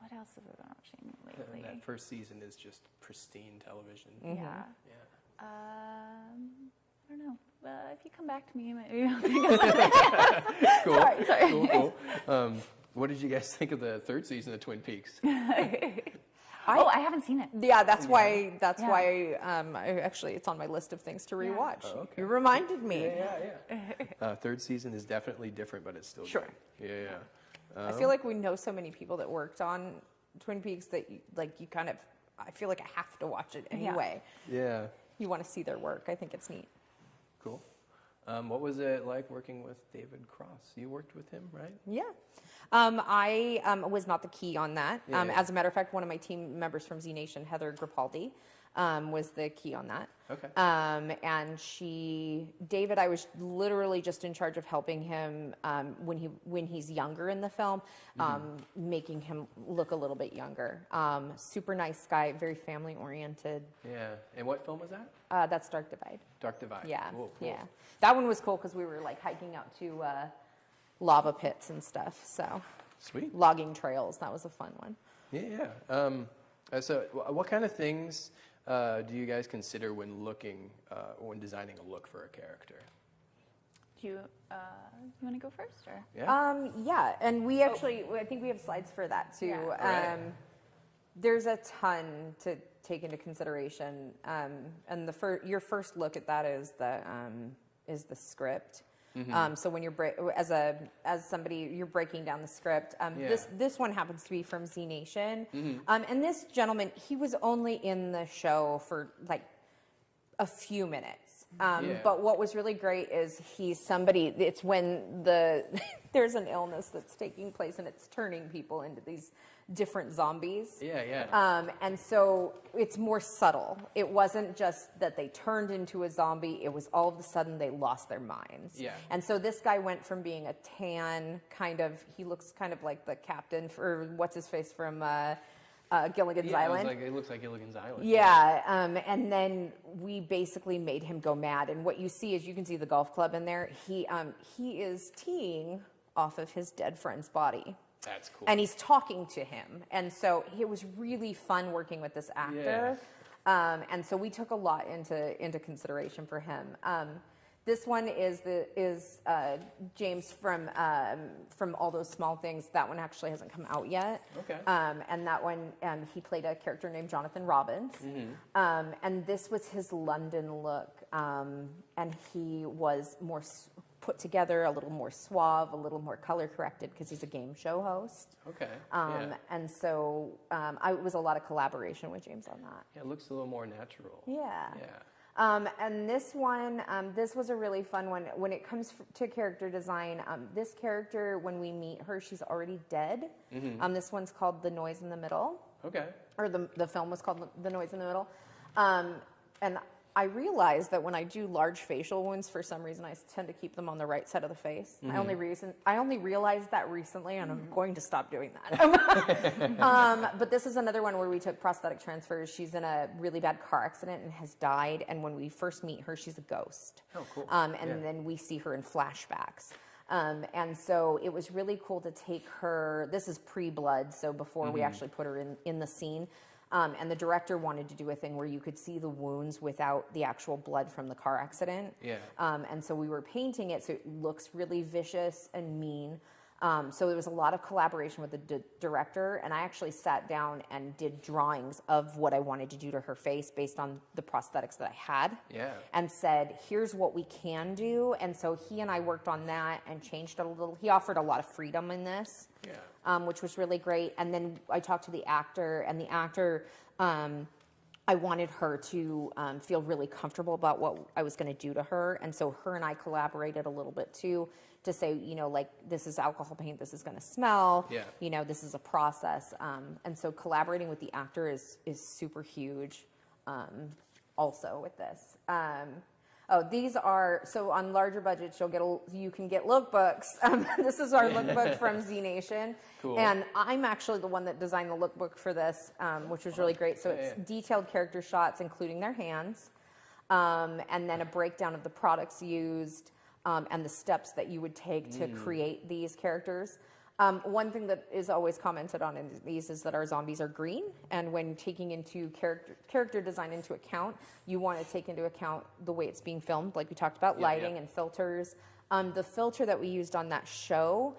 What else have we been watching lately? That first season is just pristine television. Yeah. Yeah. I don't know. If you come back to me, maybe I'll think of something. Cool. Sorry. Cool. What did you guys think of the third season of Twin Peaks? I haven't seen it. Yeah, that's why. Actually, it's on my list of things to rewatch. Oh, okay. You reminded me. Yeah. Third season is definitely different, but it's still Sure. good. Yeah. I feel like we know so many people that worked on Twin Peaks that I feel like I have to watch it anyway. Yeah. You want to see their work. I think it's neat. Cool. What was it like working with David Cross? You worked with him, right? Yeah. I was not the key on that. Yeah. As a matter of fact, one of my team members from Z Nation, Heather Grapaldi, was the key on that. Okay. And David, I was literally just in charge of helping him when he's younger in the film, making him look a little bit younger. Super nice guy, very family oriented. Yeah. And what film was that? That's Dark Divide. Dark Divide. Yeah, Cool. yeah. That one was cool because we were like hiking out to lava pits and stuff. So Sweet. logging trails. That was a fun one. Yeah. So what kind of things do you guys consider when when designing a look for a character? Do you want to go first, or? Yeah. Yeah, and we actually, I think we have slides for that too. Yeah. Right. There's a ton to take into consideration, and your first look at that is the script. So when you're as somebody, you're breaking down the script. This one happens to be from Z Nation, and this gentleman, he was only in the show for like a few minutes. But what was really great is he's somebody. It's when there's an illness that's taking place and it's turning people into these different zombies. Yeah. And so it's more subtle. It wasn't just that they turned into a zombie. It was all of a sudden they lost their minds. Yeah. And so this guy went from being a tan he looks kind of like the captain for what's his face from Gilligan's Island. It looks like Gilligan's Island. Yeah, and then we basically made him go mad. And what you see is you can see the golf club in there. He is teeing off of his dead friend's body. That's cool. And he's talking to him. And so it was really fun working with this actor. And so we took a lot into consideration for him. This one is James from All Those Small Things. That one actually hasn't come out yet. Okay. And that one, he played a character named Jonathan Robbins. And this was his London look. And he was more put together, a little more suave, a little more color corrected because he's a game show host. Okay. And so it was a lot of collaboration with James on that. Yeah, it looks a little more natural. Yeah. Yeah. And this one, this was a really fun one. When it comes to character design, this character, when we meet her, she's already dead. This one's called The Noise in the Middle. Okay. Or the film was called The Noise in the Middle. And I realized that when I do large facial wounds, for some reason, I tend to keep them on the right side of the face. I only realized that recently, and I'm going to stop doing that. But this is another one where we took prosthetic transfers. She's in a really bad car accident and has died. And when we first meet her, she's a ghost. Oh, cool. Then we see her in flashbacks. And so it was really cool to take her. This is pre-blood, so before we actually put her in the scene. And the director wanted to do a thing where you could see the wounds without the actual blood from the car accident. Yeah. And so we were painting it so it looks really vicious and mean. So there was a lot of collaboration with the director, and I actually sat down and did drawings of what I wanted to do to her face based on the prosthetics that I had. Yeah. And said, here's what we can do. And so he and I worked on that and changed it a little. He offered a lot of freedom in this. Yeah. Which was really great. And then I talked to the actor, and the actor, I wanted her to feel really comfortable about what I was going to do to her. And so her and I collaborated a little bit too to say, like, this is alcohol paint, this is going to smell, this is a process. And so collaborating with the actor is super huge also with this. These are, so on larger budgets, you can get lookbooks. This is our lookbook from Z Nation. Cool. And I'm actually the one that designed the lookbook for this, which was really great. So it's detailed character shots, including their hands, and then a breakdown of the products used, and the steps that you would take to create these characters. One thing that is always commented on in these is that our zombies are green, and when taking into character design into account, you want to take into account the way it's being filmed, like we talked about, lighting and filters. The filter that we used on that show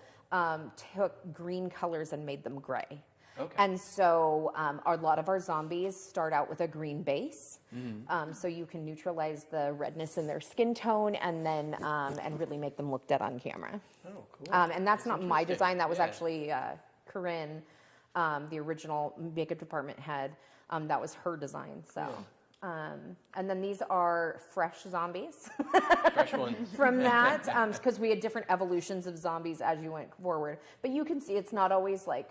took green colors and made them gray. Okay. And so a lot of our zombies start out with a green base, so you can neutralize the redness in their skin tone, and then and really make them look dead on camera. Oh, cool. And that's not my design. That was actually Corinne, the original makeup department head. That was her design. So And then these are fresh zombies Fresh ones. from that, because we had different evolutions of zombies as you went forward. But you can see it's not always like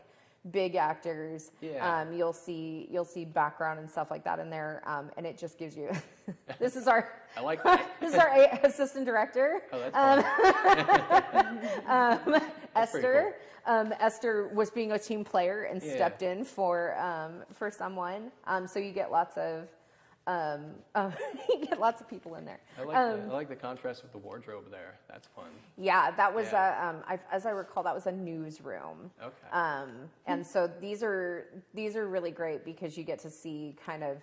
big actors. Yeah. You'll see background and stuff like that in there, and it just gives you. This is our. I like that. This is our assistant director. Oh, that's fun. That's pretty Esther. Esther was being a team player and Yeah. stepped in for someone. So you get lots of you get lots of people in there. I like the contrast with the wardrobe there. That's fun. Yeah, that was Yeah. as I recall, that was a newsroom. Okay. And so these are really great because you get to see kind of.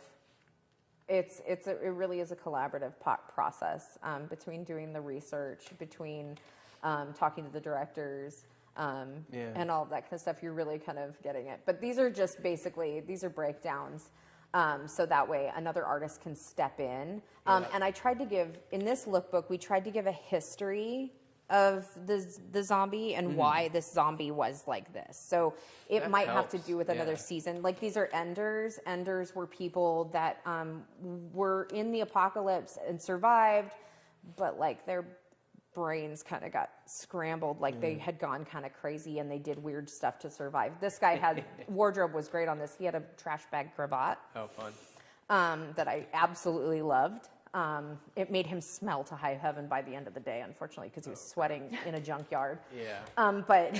It really is a collaborative process between doing the research, between talking to the directors, and all of that kind of stuff. You're really kind of getting it. But these are just basically, these are breakdowns. So that way another artist can step in. And I tried to give, in this lookbook, we tried to give a history of the zombie and why this zombie was like this. So it That might have to helps. do with another Yeah. season. Like these are enders. Enders were people that were in the apocalypse and survived, but like their brains kind of got scrambled. Like they had gone kind of crazy and they did weird stuff to survive. This guy had, wardrobe was great on this. He had a trash bag cravat Oh, fun. that I absolutely loved. It made him smell to high heaven by the end of the day, unfortunately, because he was sweating in a junkyard. Yeah. But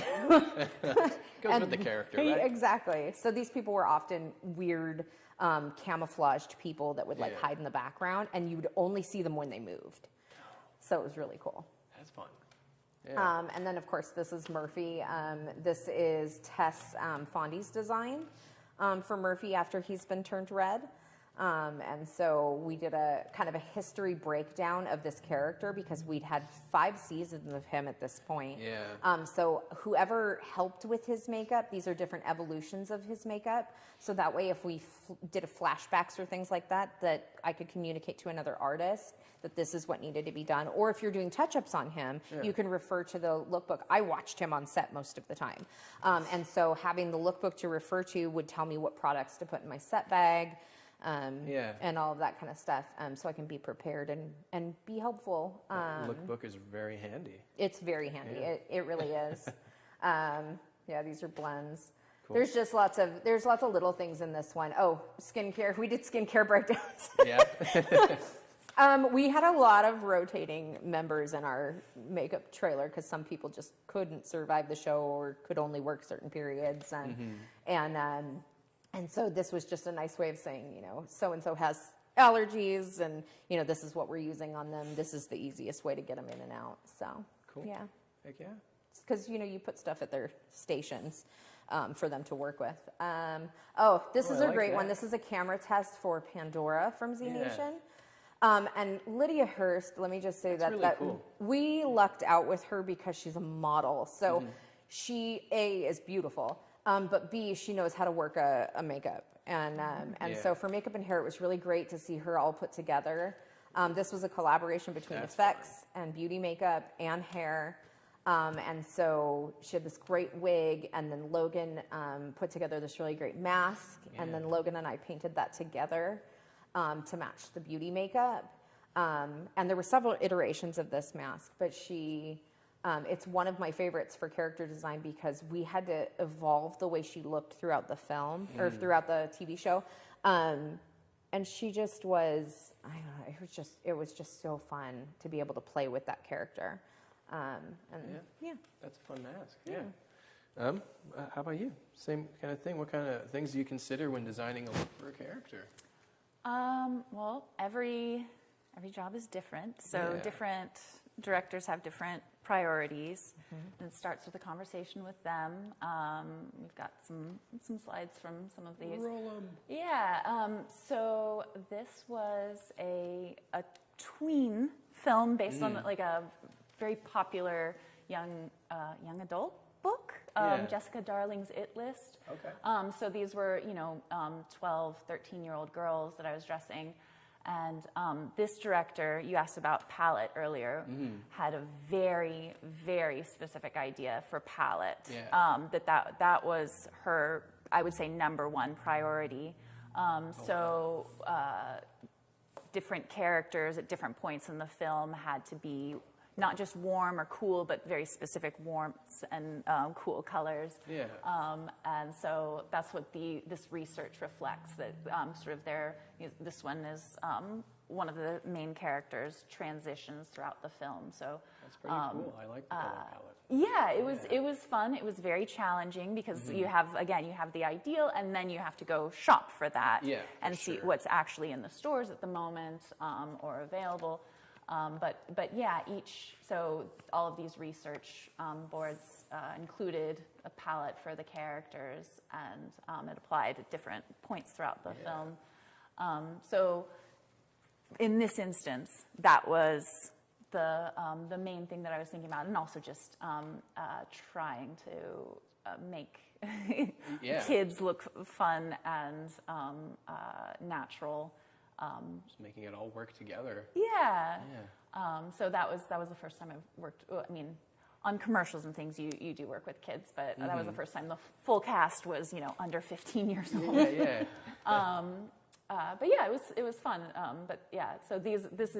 Goes with the character, right? Exactly. So these people were often weird, camouflaged people that would like Yeah. hide in the background, and you would only see them when they moved. So it was really cool. That's fun. Yeah. And then, of course, this is Murphy. This is Tess Fondy's design for Murphy after he's been turned red. And so we did a kind of a history breakdown of this character because we'd had 5 seasons of him at this point. Yeah. So whoever helped with his makeup, these are different evolutions of his makeup. So that way, if we did a flashbacks or things like that, that I could communicate to another artist that this is what needed to be done. Or if you're doing touch-ups on him, you can refer to the lookbook. I watched him on set most of the time. And so having the lookbook to refer to would tell me what products to put in my set bag. And all of that kind of stuff, so I can be prepared and be helpful. Lookbook is very handy. It's very handy. Yeah. It really is. Yeah, these are blends. Cool. There's lots of little things in this one. Oh, skincare. We did skincare breakdowns. Yeah. We had a lot of rotating members in our makeup trailer because some people just couldn't survive the show or could only work certain periods, and so this was just a nice way of saying, so-and-so has allergies and, this is what we're using on them. This is the easiest way to get them in and out. So, Cool. yeah. Heck yeah. Because, you put stuff at their stations for them to work with. This is I a like great one. that. This is a camera test for Pandora from Z Yeah. Nation. And Lydia Hurst, let me just say That's really that cool. we lucked out with her because she's a model. So she, A, is beautiful, but B, she knows how to work a makeup. And so for makeup and hair, it was really great to see her all put together. This was a collaboration between That's effects and beauty makeup and hair. And so she had this great wig, and then Logan put together this really great mask, and then Logan and I painted that together to match the beauty makeup. And there were several iterations of this mask, but it's one of my favorites for character design because we had to evolve the way she looked throughout the film or throughout the TV show. And she just was, I don't know, it was just so fun to be able to play with that character. That's a fun mask. Yeah. How about you? Same kind of thing. What kind of things do you consider when designing a look for a character? Well, every job is different, so different directors have different priorities, and it starts with a conversation with them. We've got some slides from some of these. Roll 'em. Yeah. So this was a tween film based on like a very popular young adult book, Jessica Darling's It List. Okay. So these were, 12, 13-year-old girls that I was dressing. And this director, you asked about palette earlier, had a very, very specific idea for palette. Yeah. That was her, I would say, #1 priority. different characters at different points in the film had to be not just warm or cool, but very specific warmths and cool colors. Yeah. And so that's what this research reflects, that sort of this one is one of the main characters transitions throughout the film. So that's pretty cool. I like the color palette. yeah, it was fun. It was very challenging because you have the ideal, and then you have to go shop for that and see what's actually in the stores at the moment or available. But yeah, so all of these research boards included a palette for the characters, and it applied at different points throughout the film. So in this instance, that was the main thing that I was thinking about, and also just trying to make kids look fun and natural. Just making it all work together. Yeah. So that was the first time I've worked. I mean, on commercials and things, you do work with kids, but that was the first time the full cast was under 15 years old. Yeah. But yeah, it was fun. But yeah, so this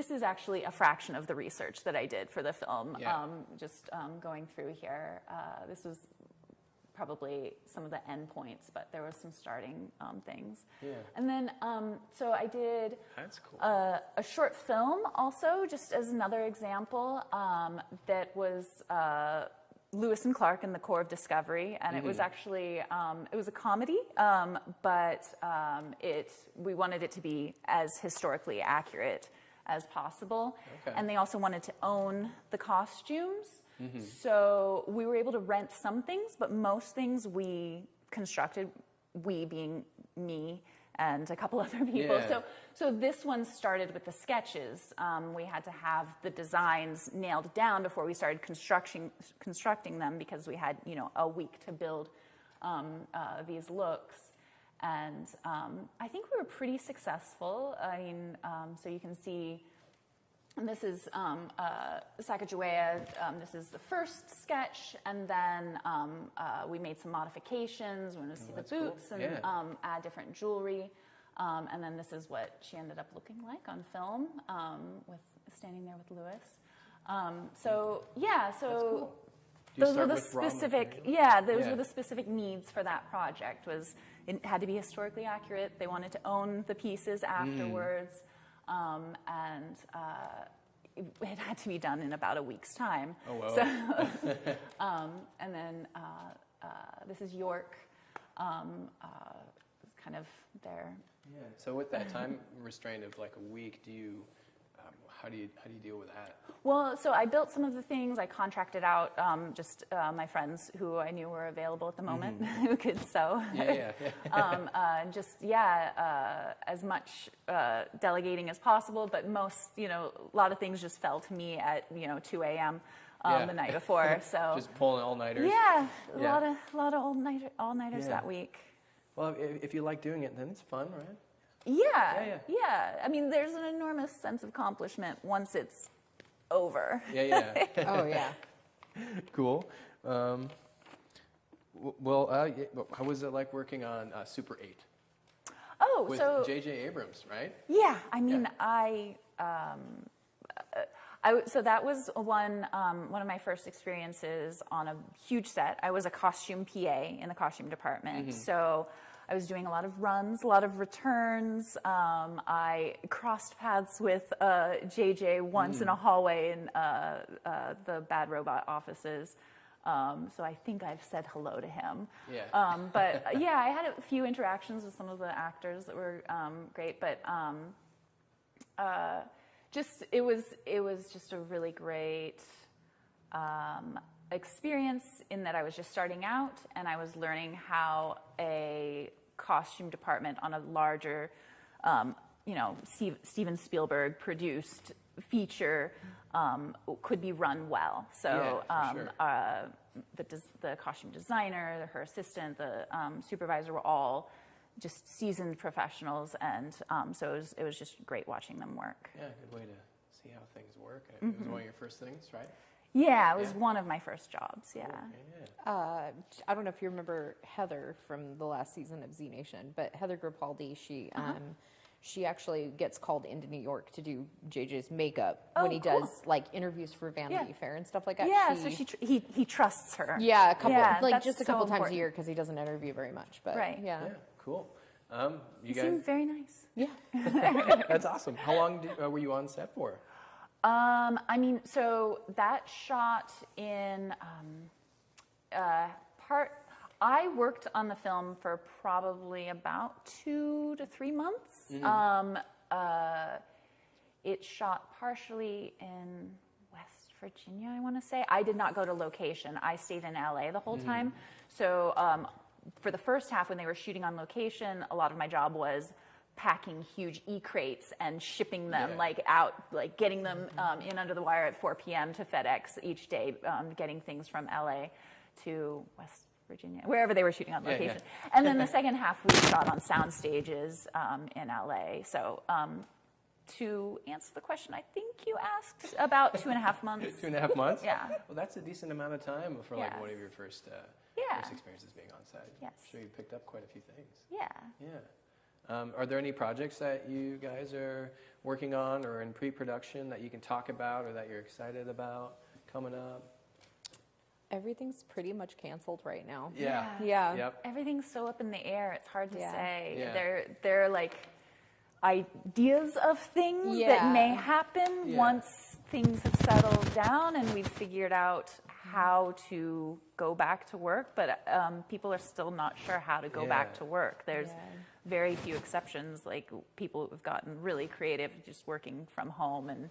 is actually a fraction of the research that I did for the film. Yeah. Just going through here, this was probably some of the end points, but there was some starting things. Yeah. And then, so I did That's cool. a short film also, just as another example, that was Lewis and Clark and the Core of Discovery, and it was actually, it was a comedy, but we wanted it to be as historically accurate as possible. Okay. And they also wanted to own the costumes. So we were able to rent some things, but most things we constructed, we being me and a couple other people. Yeah. So this one started with the sketches. We had to have the designs nailed down before we started constructing them, because we had a week to build these looks. And I think we were pretty successful. I mean, so you can see. And this is Sacagawea. This is the first sketch, and then we made some modifications. We want to see the boots cool. and add different jewelry. And then this is what she ended up looking like on film, with standing there with Lewis. So yeah, so those were the specific. Those were the specific needs for that project. It had to be historically accurate. They wanted to own the pieces afterwards. And it had to be done in about a week's time. Oh, wow. So, and then this is York, kind of there. Yeah. So with that time restraint of like a week, how do you deal with that? Well, so I built some of the things. I contracted out just my friends who I knew were available at the moment who could sew. As much delegating as possible. But most, a lot of things just fell to me at 2 a.m. The night before. So just pulling all-nighters. Yeah, a lot of all-nighters that week. Well, if you like doing it, then it's fun, right? Yeah. I mean, there's an enormous sense of accomplishment once it's over. Yeah. Oh, yeah. Cool. How was it like working on Super 8? Oh, with so J.J. Abrams, right? Yeah, I mean, so that was one of my first experiences on a huge set. I was a costume PA in the costume department, so I was doing a lot of runs, a lot of returns. I crossed paths with JJ once in a hallway in the Bad Robot offices. So I think I've said hello to him. Yeah. But yeah, I had a few interactions with some of the actors that were great. But it was just a really great experience in that I was just starting out and I was learning how a costume department on a larger, Steven Spielberg produced feature could be run well. So the costume designer, her assistant, the supervisor were all just seasoned professionals, and so it was just great watching them work. Yeah, good way to see how things work. It was one of your first things, right? Yeah, it was one of my first jobs, yeah. I don't know if you remember Heather from the last season of Z Nation, but Heather Grapaldi, she actually gets called into New York to do JJ's makeup Oh, when he cool. does like interviews for Vanity Fair and stuff like that. Yeah, so he trusts her. Yeah, a couple, Yeah, like that's just a so couple times a important. year because he doesn't interview very much. But Right. yeah. Yeah, cool. You He guys, seemed very nice. Yeah. that's awesome. How long were you on set for? I mean, so that shot in I worked on the film for probably about 2 to 3 months. It shot partially in West Virginia, I want to say. I did not go to location. I stayed in LA the whole time. So for the first half, when they were shooting on location, a lot of my job was packing huge e-crates and shipping them out, like getting them in under the wire at 4 p.m. to FedEx each day, getting things from LA to West Virginia, wherever they were shooting on location. And then the second half we shot on sound stages in LA. So to answer the question, I think you asked about 2.5 months. 2.5 months? Yeah. Well, that's a decent amount of time for like one of your first experiences being on set. Yes. I'm sure you picked up quite a few things. Yeah. Yeah. Are there any projects that you guys are working on or in pre-production that you can talk about or that you're excited about coming up? Everything's pretty much canceled right now. Yeah. Yeah. Yep. Everything's so up in the air. It's hard to say. Yeah. They're like ideas of things that may happen once things have settled down and we've figured out how to go back to work. But people are still not sure how to go back to work. There's very few exceptions, like people who've gotten really creative just working from home and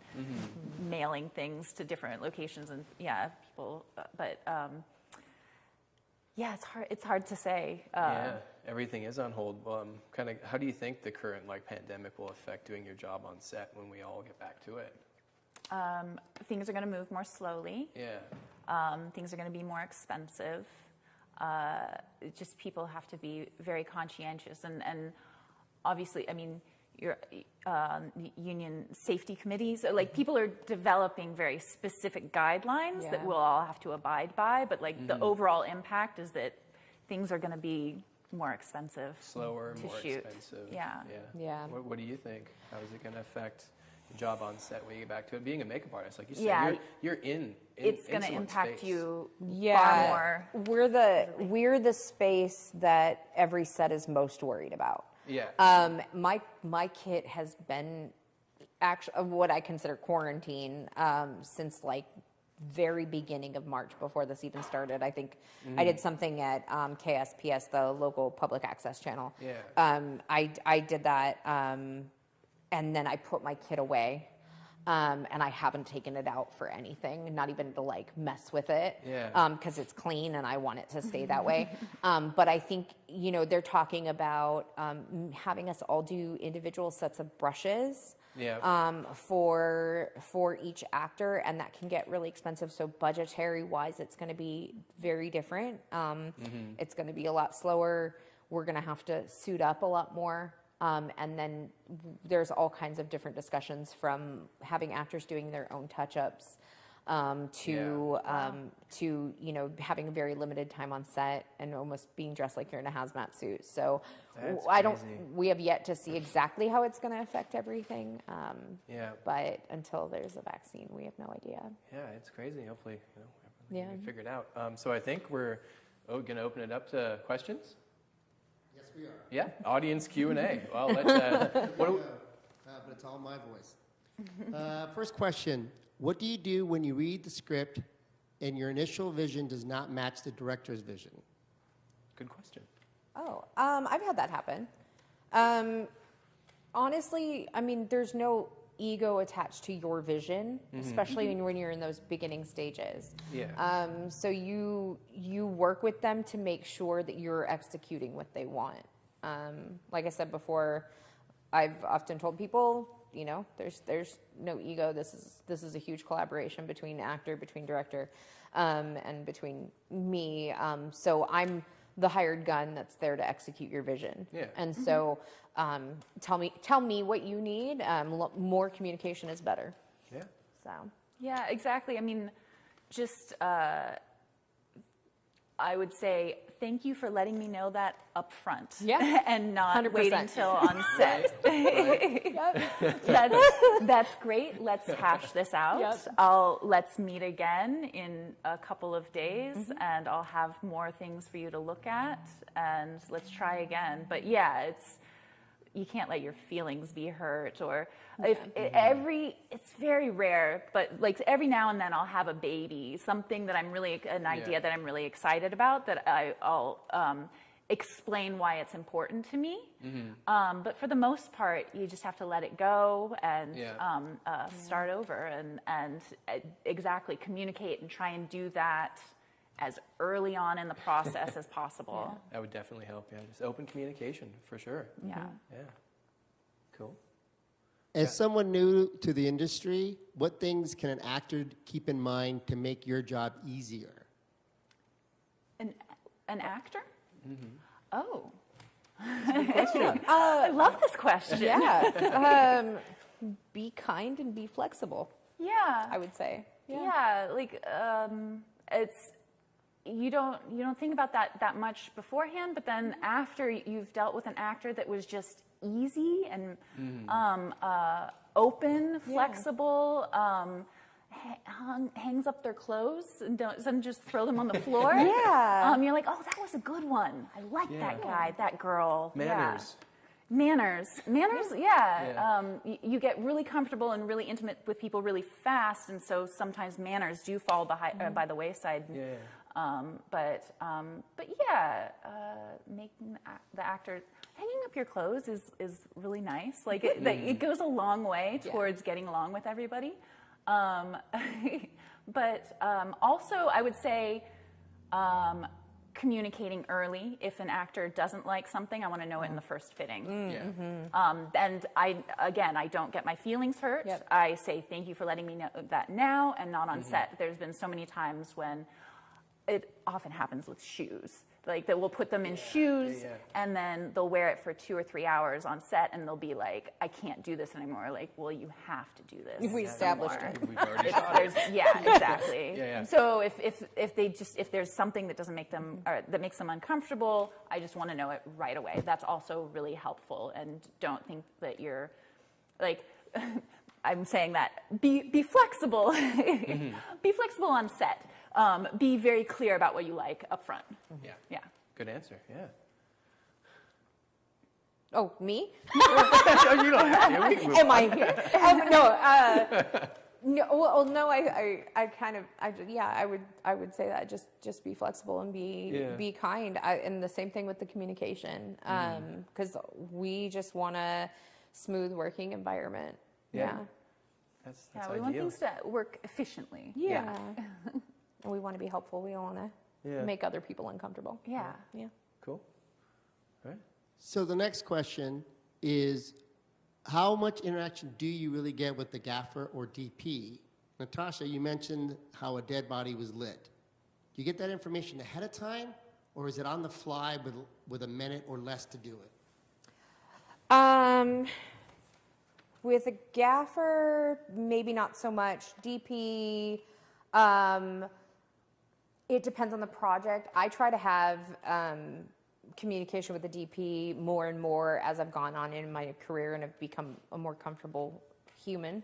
mailing things to different locations and people, but it's hard to say. Everything is on hold. Kind of, how do you think the current pandemic will affect doing your job on set when we all get back to it? Things are going to move more slowly. Yeah. Things are going to be more expensive. Just people have to be very conscientious, and obviously, I mean, your union safety committees, like people are developing very specific guidelines that we'll all have to abide by. But the overall impact is that things are going to be more expensive, slower, more shoot. expensive. Yeah. What do you think? How is it going to affect your job on set when you get back to it? Being a makeup artist, like you said, you're in it's going to someone's impact face. you far more. We're the space that every set is most worried about. Yeah. My kit has been actually what I consider quarantine since very beginning of March before this even started. I think I did something at KSPS, the local public access channel. Yeah. I did that, and then I put my kit away. And I haven't taken it out for anything, not even to mess with it, because it's clean and I want it to stay that way. But I think, they're talking about having us all do individual sets of brushes for each actor, and that can get really expensive. So budgetary wise, it's going to be very different. It's going to be a lot slower. We're going to have to suit up a lot more. And then there's all kinds of different discussions, from having actors doing their own touch-ups to having a very limited time on set and almost being dressed like you're in a hazmat suit. So we have yet to see exactly how it's going to affect everything. But until there's a vaccine, we have no idea. Yeah, it's crazy. Hopefully, Yeah. we figure it out. So I think we're going to open it up to questions. Yes, we are. Yeah, audience Q&A. Well, let's. But it's all my voice. First question: what do you do when you read the script and your initial vision does not match the director's vision? Good question. Oh, I've had that happen. Honestly, I mean, there's no ego attached to your vision, especially when you're in those beginning stages. Yeah. So you work with them to make sure that you're executing what they want. Like I said before, I've often told people, there's no ego. This is a huge collaboration between actor, between director, and between me. So I'm the hired gun that's there to execute your vision. Yeah. And so tell me what you need. More communication is better. Yeah. So. Yeah, exactly. I mean, just I would say thank you for letting me know that up front. Yeah. And not 100%. waiting till on set. That's great. Let's hash this out. Yep. Let's meet again in a couple of days, and I'll have more things for you to look at, and let's try again. But yeah, you can't let your feelings be hurt, or it's very rare, but like every now and then I'll have a baby, something that an idea that I'm really excited about, that I'll explain why it's important to me. But for the most part, you just have to let it go and start over and exactly communicate and try and do that as early on in the process as possible. That would definitely help. Yeah, just open communication for sure. Yeah. Yeah. Cool. As someone new to the industry, what things can an actor keep in mind to make your job easier? An actor? Oh. Question. I love this question. Yeah. Be kind and be flexible, Yeah. I would say. Yeah, like it's you don't think about that much beforehand, but then after you've dealt with an actor that was just easy and open, flexible, hangs up their clothes and doesn't just throw them on the floor. You're like, oh, that was a good one. I like that guy, that girl. Manners. Manners, you get really comfortable and really intimate with people really fast, and so sometimes manners do fall by the wayside. But making the actor hanging up your clothes is really nice. Like it goes a long way towards getting along with everybody. But also, I would say. Communicating early. If an actor doesn't like something, I want to know it in the first fitting. And I don't get my feelings hurt. I say thank you for letting me know that now, and not on set. There's been so many times when it often happens with shoes. Like that we'll put them in shoes and then they'll wear it for 2 or 3 hours on set, and they'll be like, I can't do this anymore. Like, well, you have to do this. We established it. We've already shot it. Exactly. So if there's something that doesn't make them, or that makes them uncomfortable, I just want to know it right away. That's also really helpful. And don't think that you're like, I'm saying that be flexible. Be flexible on set. Be very clear about what you like up front. Yeah. Good answer. Yeah. Oh, me? You don't have to. We can move Am on. I here? No, I would say that just be flexible and be kind. And the same thing with the communication, because we just want a smooth working environment. That's we ideal. want things to work efficiently. Yeah. And we want to be helpful. We don't want to make other people uncomfortable. Yeah. Cool. All right. So the next question is, how much interaction do you really get with the gaffer or DP? Natasha, you mentioned how a dead body was lit. Do you get that information ahead of time, or is it on the fly with a minute or less to do it? With a gaffer, maybe not so much. DP, it depends on the project. I try to have communication with the DP more and more as I've gone on in my career and have become a more comfortable human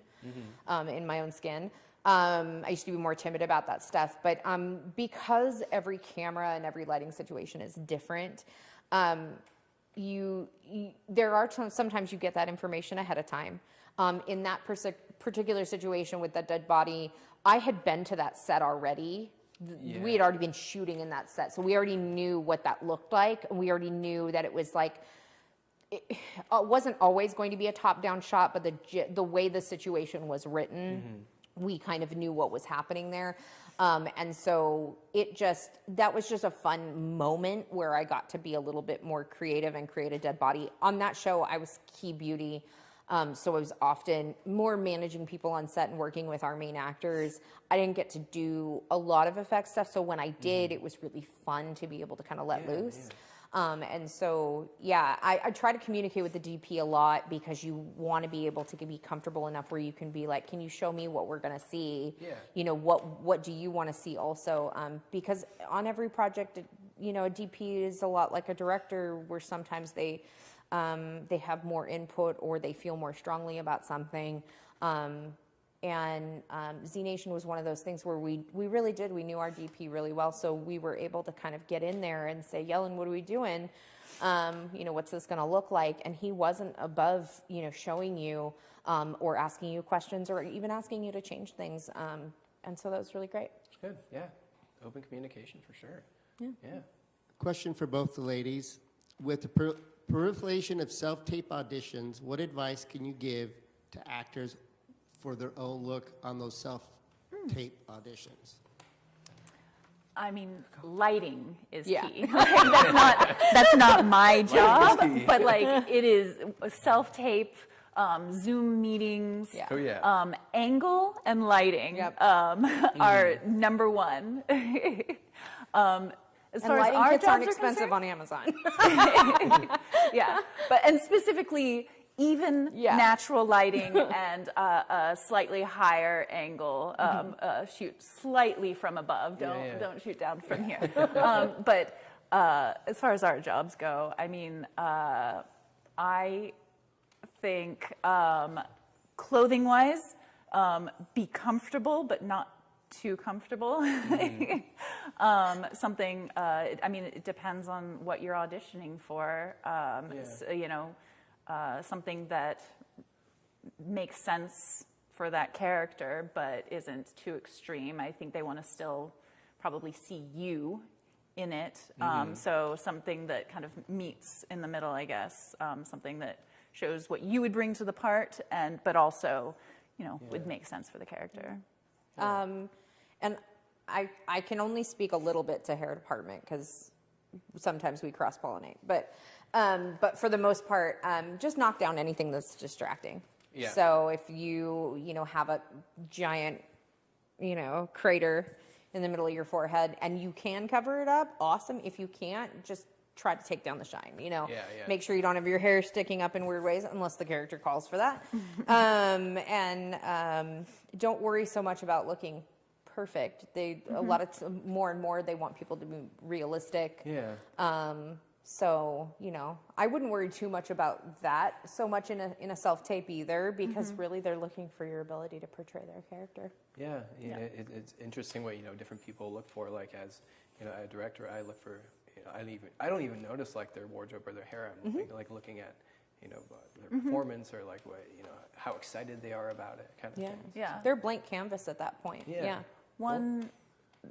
in my own skin. I used to be more timid about that stuff, but because every camera and every lighting situation is different, there are sometimes you get that information ahead of time. In that particular situation with that dead body, I had been to that set already. We had already been shooting in that set, so we already knew what that looked like, and we already knew that it was like, it wasn't always going to be a top-down shot, but the way the situation was written, we kind of knew what was happening there. And so that was just a fun moment where I got to be a little bit more creative and create a dead body. On that show, I was key beauty. So I was often more managing people on set and working with our main actors. I didn't get to do a lot of effects stuff. So when I did, it was really fun to be able to kind of let loose. And so, I try to communicate with the DP a lot because you want to be able to be comfortable enough where you can be like, can you show me what we're going to see? You know, what do you want to see also? Because on every project, a DP is a lot like a director, where sometimes they have more input or they feel more strongly about something. Z Nation was one of those things where we really did. We knew our DP really well, so we were able to kind of get in there and say, Yellen, what are we doing? What's this going to look like? And he wasn't above, showing you or asking you questions or even asking you to change things. And so that was really great. Good, yeah. Open communication for sure. Yeah. Question for both the ladies. With the proliferation of self-tape auditions, what advice can you give to actors for their own look on those self-tape auditions? I mean, lighting is Yeah. key. That's not my job, but it is self-tape, Zoom meetings. Yeah. Oh, yeah. Angle and lighting Yep. are number one. As And far as lighting our kits jobs aren't are expensive concerned, on Amazon. yeah, and specifically even natural lighting and a slightly higher angle. Shoot slightly from above. Don't shoot down from here. But as far as our jobs go, I mean, I think clothing-wise, be comfortable but not too comfortable. Something. It depends on what you're auditioning for. Something that makes sense for that character, but isn't too extreme. I think they want to still probably see you in it. So something that kind of meets in the middle, I guess. Something that shows what you would bring to the part, but also, would make sense for the character. And I can only speak a little bit to hair department because sometimes we cross-pollinate. But for the most part, just knock down anything that's distracting. Yeah. So if you have a giant, crater in the middle of your forehead and you can cover it up, awesome. If you can't, just try to take down the shine. Make sure you don't have your hair sticking up in weird ways unless the character calls for that. Don't worry so much about looking perfect. A lot of more and more they want people to be realistic. Yeah. So I wouldn't worry too much about that so much in a self-tape either, because really they're looking for your ability to portray their character. Yeah. It's interesting what different people look for. Like as a director, I look for I don't even notice like their wardrobe or their hair. I'm looking at their performance or like what how excited they are about it, kind of thing. Yeah. They're blank canvas at that point. Yeah.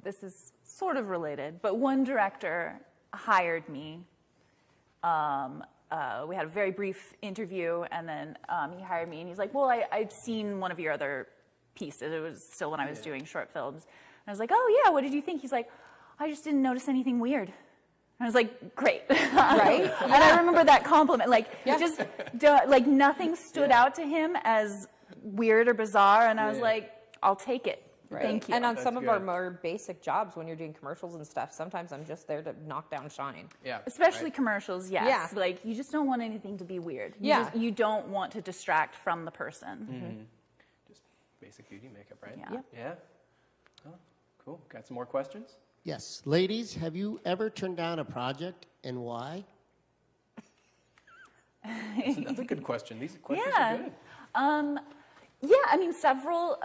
This is sort of related, but one director hired me. We had a very brief interview, and then he hired me, and he's like, well, I'd seen one of your other pieces. It was still when I was doing short films. And I was like, oh, yeah, what did you think? He's like, I just didn't notice anything weird. And I was like, great. Right? And I remember that compliment. Nothing stood out to him as weird or bizarre, and I was like, I'll take it. Right. Thank you. And on That's some of good. our more basic jobs, when you're doing commercials and stuff, sometimes I'm just there to knock down shine. Yeah. Especially commercials, yes. Yeah. You just don't want anything to be weird. You don't want to distract from the person. Just basic beauty makeup, right? Yeah. Yep. Yeah. Oh, cool. Got some more questions? Yes. Ladies, have you ever turned down a project and why? That's a good question. These questions Yeah. are good. Several,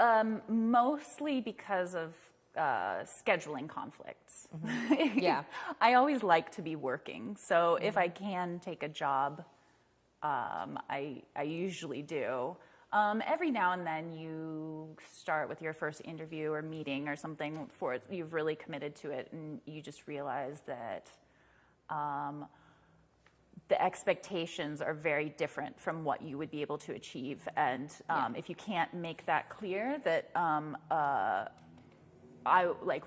mostly because of scheduling conflicts. Yeah. I always like to be working, so if I can take a job, I usually do. Every now and then you start with your first interview or meeting or something for it, you've really committed to it, and you just realize that the expectations are very different from what you would be able to achieve. And if you can't make that clear that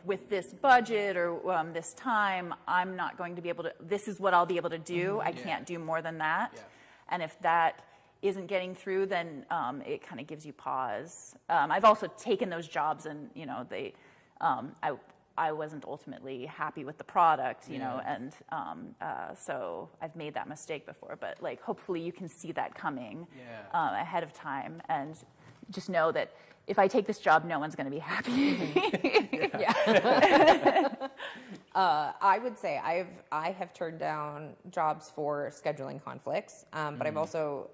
with this budget or this time, I'm not going to be able to, this is what I'll be able to do. I can't do more than that. Yeah. And if that isn't getting through, then it kind of gives you pause. I've also taken those jobs and, I wasn't ultimately happy with the product, and so I've made that mistake before. But hopefully you can see that coming ahead of time, and just know that if I take this job, no one's going to be happy. I would say I have turned down jobs for scheduling conflicts, but I've also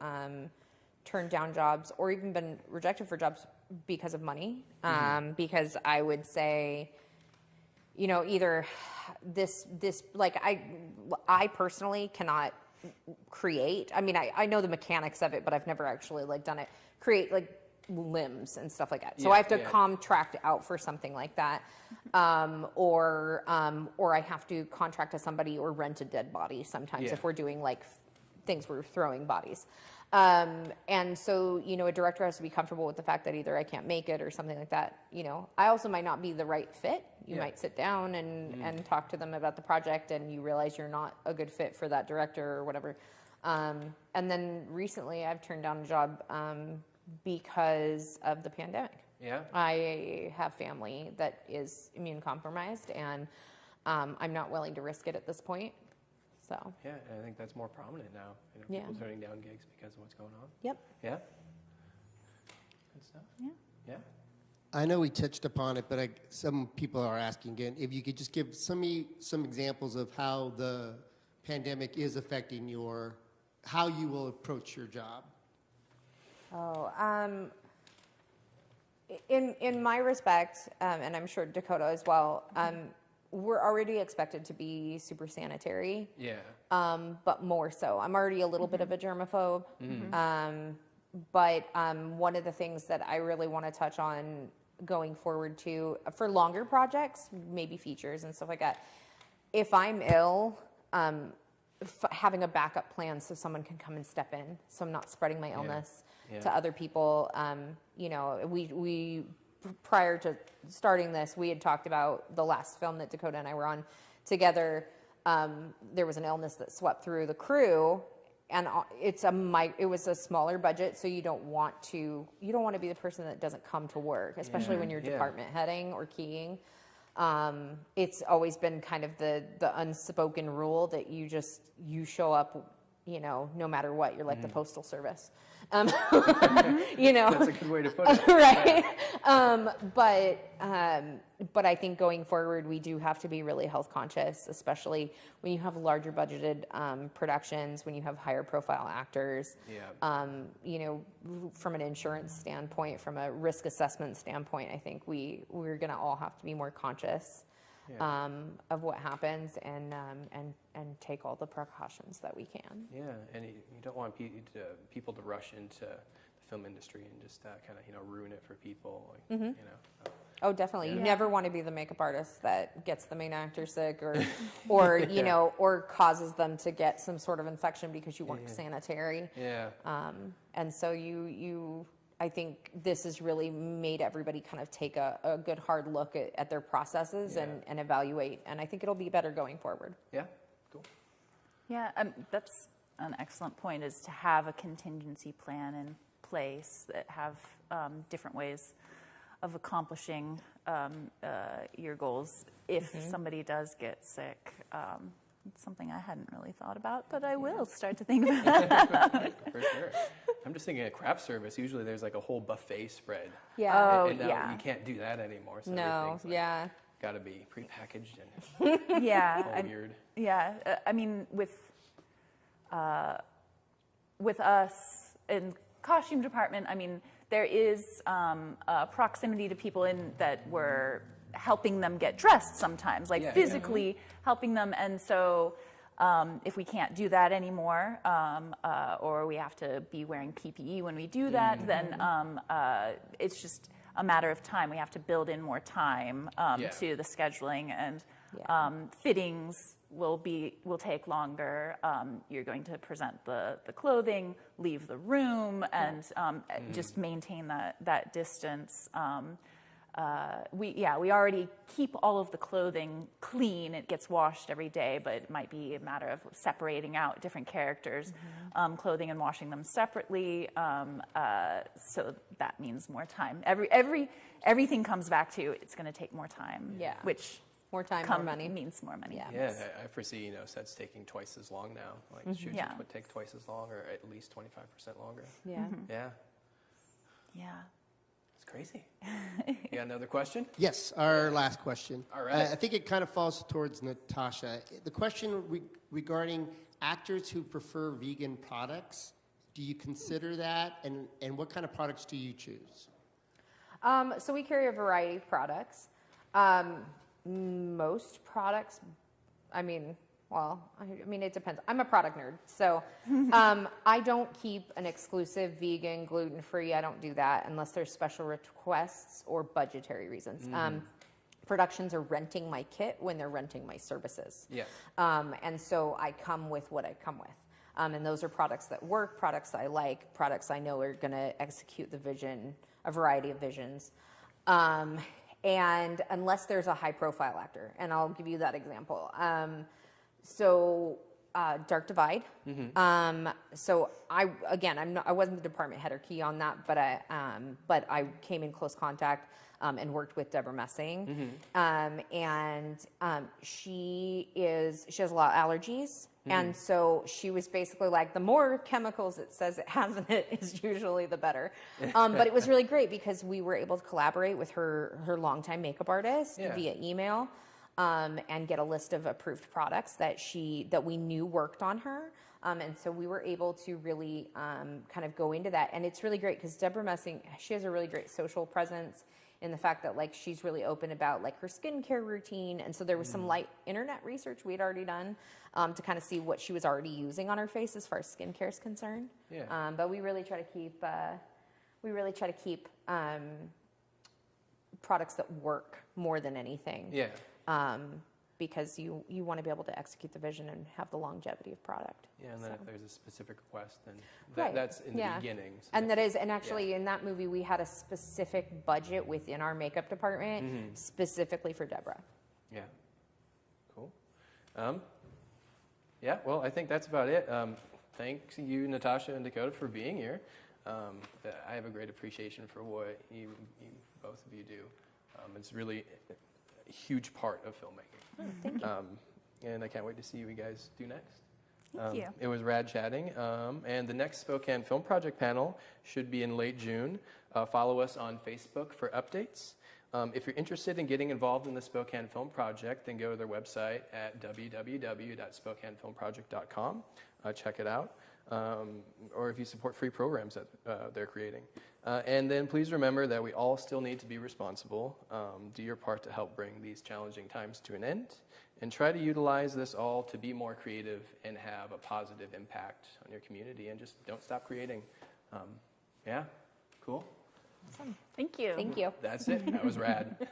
turned down jobs or even been rejected for jobs because of money. Because I would say, you know, either this like I personally cannot create. I mean, I know the mechanics of it, but I've never actually like done it. Create like limbs and stuff like that. So I have to contract out for something like that, or I have to contract to somebody or rent a dead body sometimes if we're doing like things where we're throwing bodies. And so, you know, a director has to be comfortable with the fact that either I can't make it or something like that. You know, I also might not be the right fit. You might sit down and talk to them about the project and you realize you're not a good fit for that director or whatever. And then recently I've turned down a job, because of the pandemic. Yeah. I have family that is immune compromised and, I'm not willing to risk it at this point. So. Yeah, I think that's more prominent now. You know, people turning down gigs because of what's going on. Yep. Yeah. Good stuff. Yeah. Yeah. I know we touched upon it, but some people are asking again, if you could just give some examples of how the pandemic is affecting how you will approach your job. In my respect, and I'm sure Dakota as well, we're already expected to be super sanitary. Yeah. But more so. I'm already a little bit of a germaphobe. But one of the things that I really want to touch on going forward too, for longer projects, maybe features and stuff like that, if I'm ill, having a backup plan so someone can come and step in, so I'm not spreading my illness to other people. You know, we prior to starting this, we had talked about the last film that Dakota and I were on together. There was an illness that swept through the crew, and it was a smaller budget, so you don't want to be the person that doesn't come to work, especially when you're department heading or keying. It's always been kind of the unspoken rule that you show up, you know, no matter what. You're like the postal service. You know, that's a good way to put it. Right. But I think going forward, we do have to be really health conscious, especially when you have larger budgeted productions, when you have higher profile actors. Yeah. You know, from an insurance standpoint, from a risk assessment standpoint, I think we're going to all have to be more conscious of what happens and take all the precautions that we can. Yeah, and you don't want people to rush into the film industry and just kind of, you know, ruin it for people. Like, you know. Oh, definitely. You never want to be the makeup artist that gets the main actor sick or you know, or causes them to get some sort of infection because you weren't sanitary. Yeah. And so I think this has really made everybody kind of take a good hard look at their processes and evaluate. And I think it'll be better going forward. Yeah, cool. Yeah, that's an excellent point, is to have a contingency plan in place that have different ways of accomplishing your goals if somebody does get sick. It's something I hadn't really thought about, but I will start to think about it. For sure. I'm just thinking of craft service. Usually there's like a whole buffet spread. Yeah. And now you can't do that anymore. So no, like, got to be prepackaged and all weird. Yeah. I mean, with us in costume department, I mean, there is proximity to people that were helping them get dressed sometimes, like physically helping them. And so if we can't do that anymore, or we have to be wearing PPE when we do that, then it's just a matter of time. We have to build in more time to the scheduling, and fittings will take longer. You're going to present the clothing, leave the room, and just maintain that distance. We already keep all of the clothing clean. It gets washed every day, but it might be a matter of separating out different characters' clothing and washing them separately. So that means more time. Everything comes back to it's going to take more time. Yeah, which more time, more money means more money. Yeah, I foresee sets taking twice as long now. Like shoots would take twice as long, or at least 25% longer. Yeah. Yeah. Yeah. It's crazy. You got another question? Yes, our last question. All right. I think it kind of falls towards Natasha. The question regarding actors who prefer vegan products, do you consider that, and what kind of products do you choose? So we carry a variety of products. Most products, it depends. I'm a product nerd, so I don't keep an exclusive vegan, gluten-free. I don't do that unless there's special requests or budgetary reasons. Productions are renting my kit when they're renting my services. Yeah. And so I come with what I come with. And those are products that work, products that I like, products I know are going to execute the vision, a variety of visions. And unless there's a high-profile actor, and I'll give you that example. Dark Divide. So I wasn't the department head or key on that, but I came in close contact and worked with Deborah Messing. She has a lot of allergies. And so she was basically like, the more chemicals it says it has in it is usually the better. But it was really great because we were able to collaborate with her longtime makeup artist via email and get a list of approved products that we knew worked on her. And so we were able to really kind of go into that. And it's really great because Deborah Messing, she has a really great social presence in the fact that like she's really open about like her skincare routine. And so there was some light internet research we had already done to kind of see what she was already using on her face as far as skincare is concerned. Yeah. But we really try to keep products that work more than anything. Yeah. Because you want to be able to execute the vision and have the longevity of product. Yeah, and then if there's a specific request, then Right. that's in the beginning. So And actually in that movie, we had a specific budget within our makeup department specifically for Deborah. Yeah. Cool. Yeah, well, I think that's about it. Thanks you, Natasha and Dakota, for being here. I have a great appreciation for what you both of you do. It's really a huge part of filmmaking. Thank you. And I can't wait to see what you guys do next. Thank you. It was rad chatting. And the next Spokane Film Project panel should be in late June. Follow us on Facebook for updates. If you're interested in getting involved in the Spokane Film Project, then go to their website at www.spokanefilmproject.com. Check it out. Or if you support free programs that they're creating. And then please remember that we all still need to be responsible. Do your part to help bring these challenging times to an end. And try to utilize this all to be more creative and have a positive impact on your community. And just don't stop creating. Yeah, cool. Awesome. Thank you. Thank you. That's it. That was rad.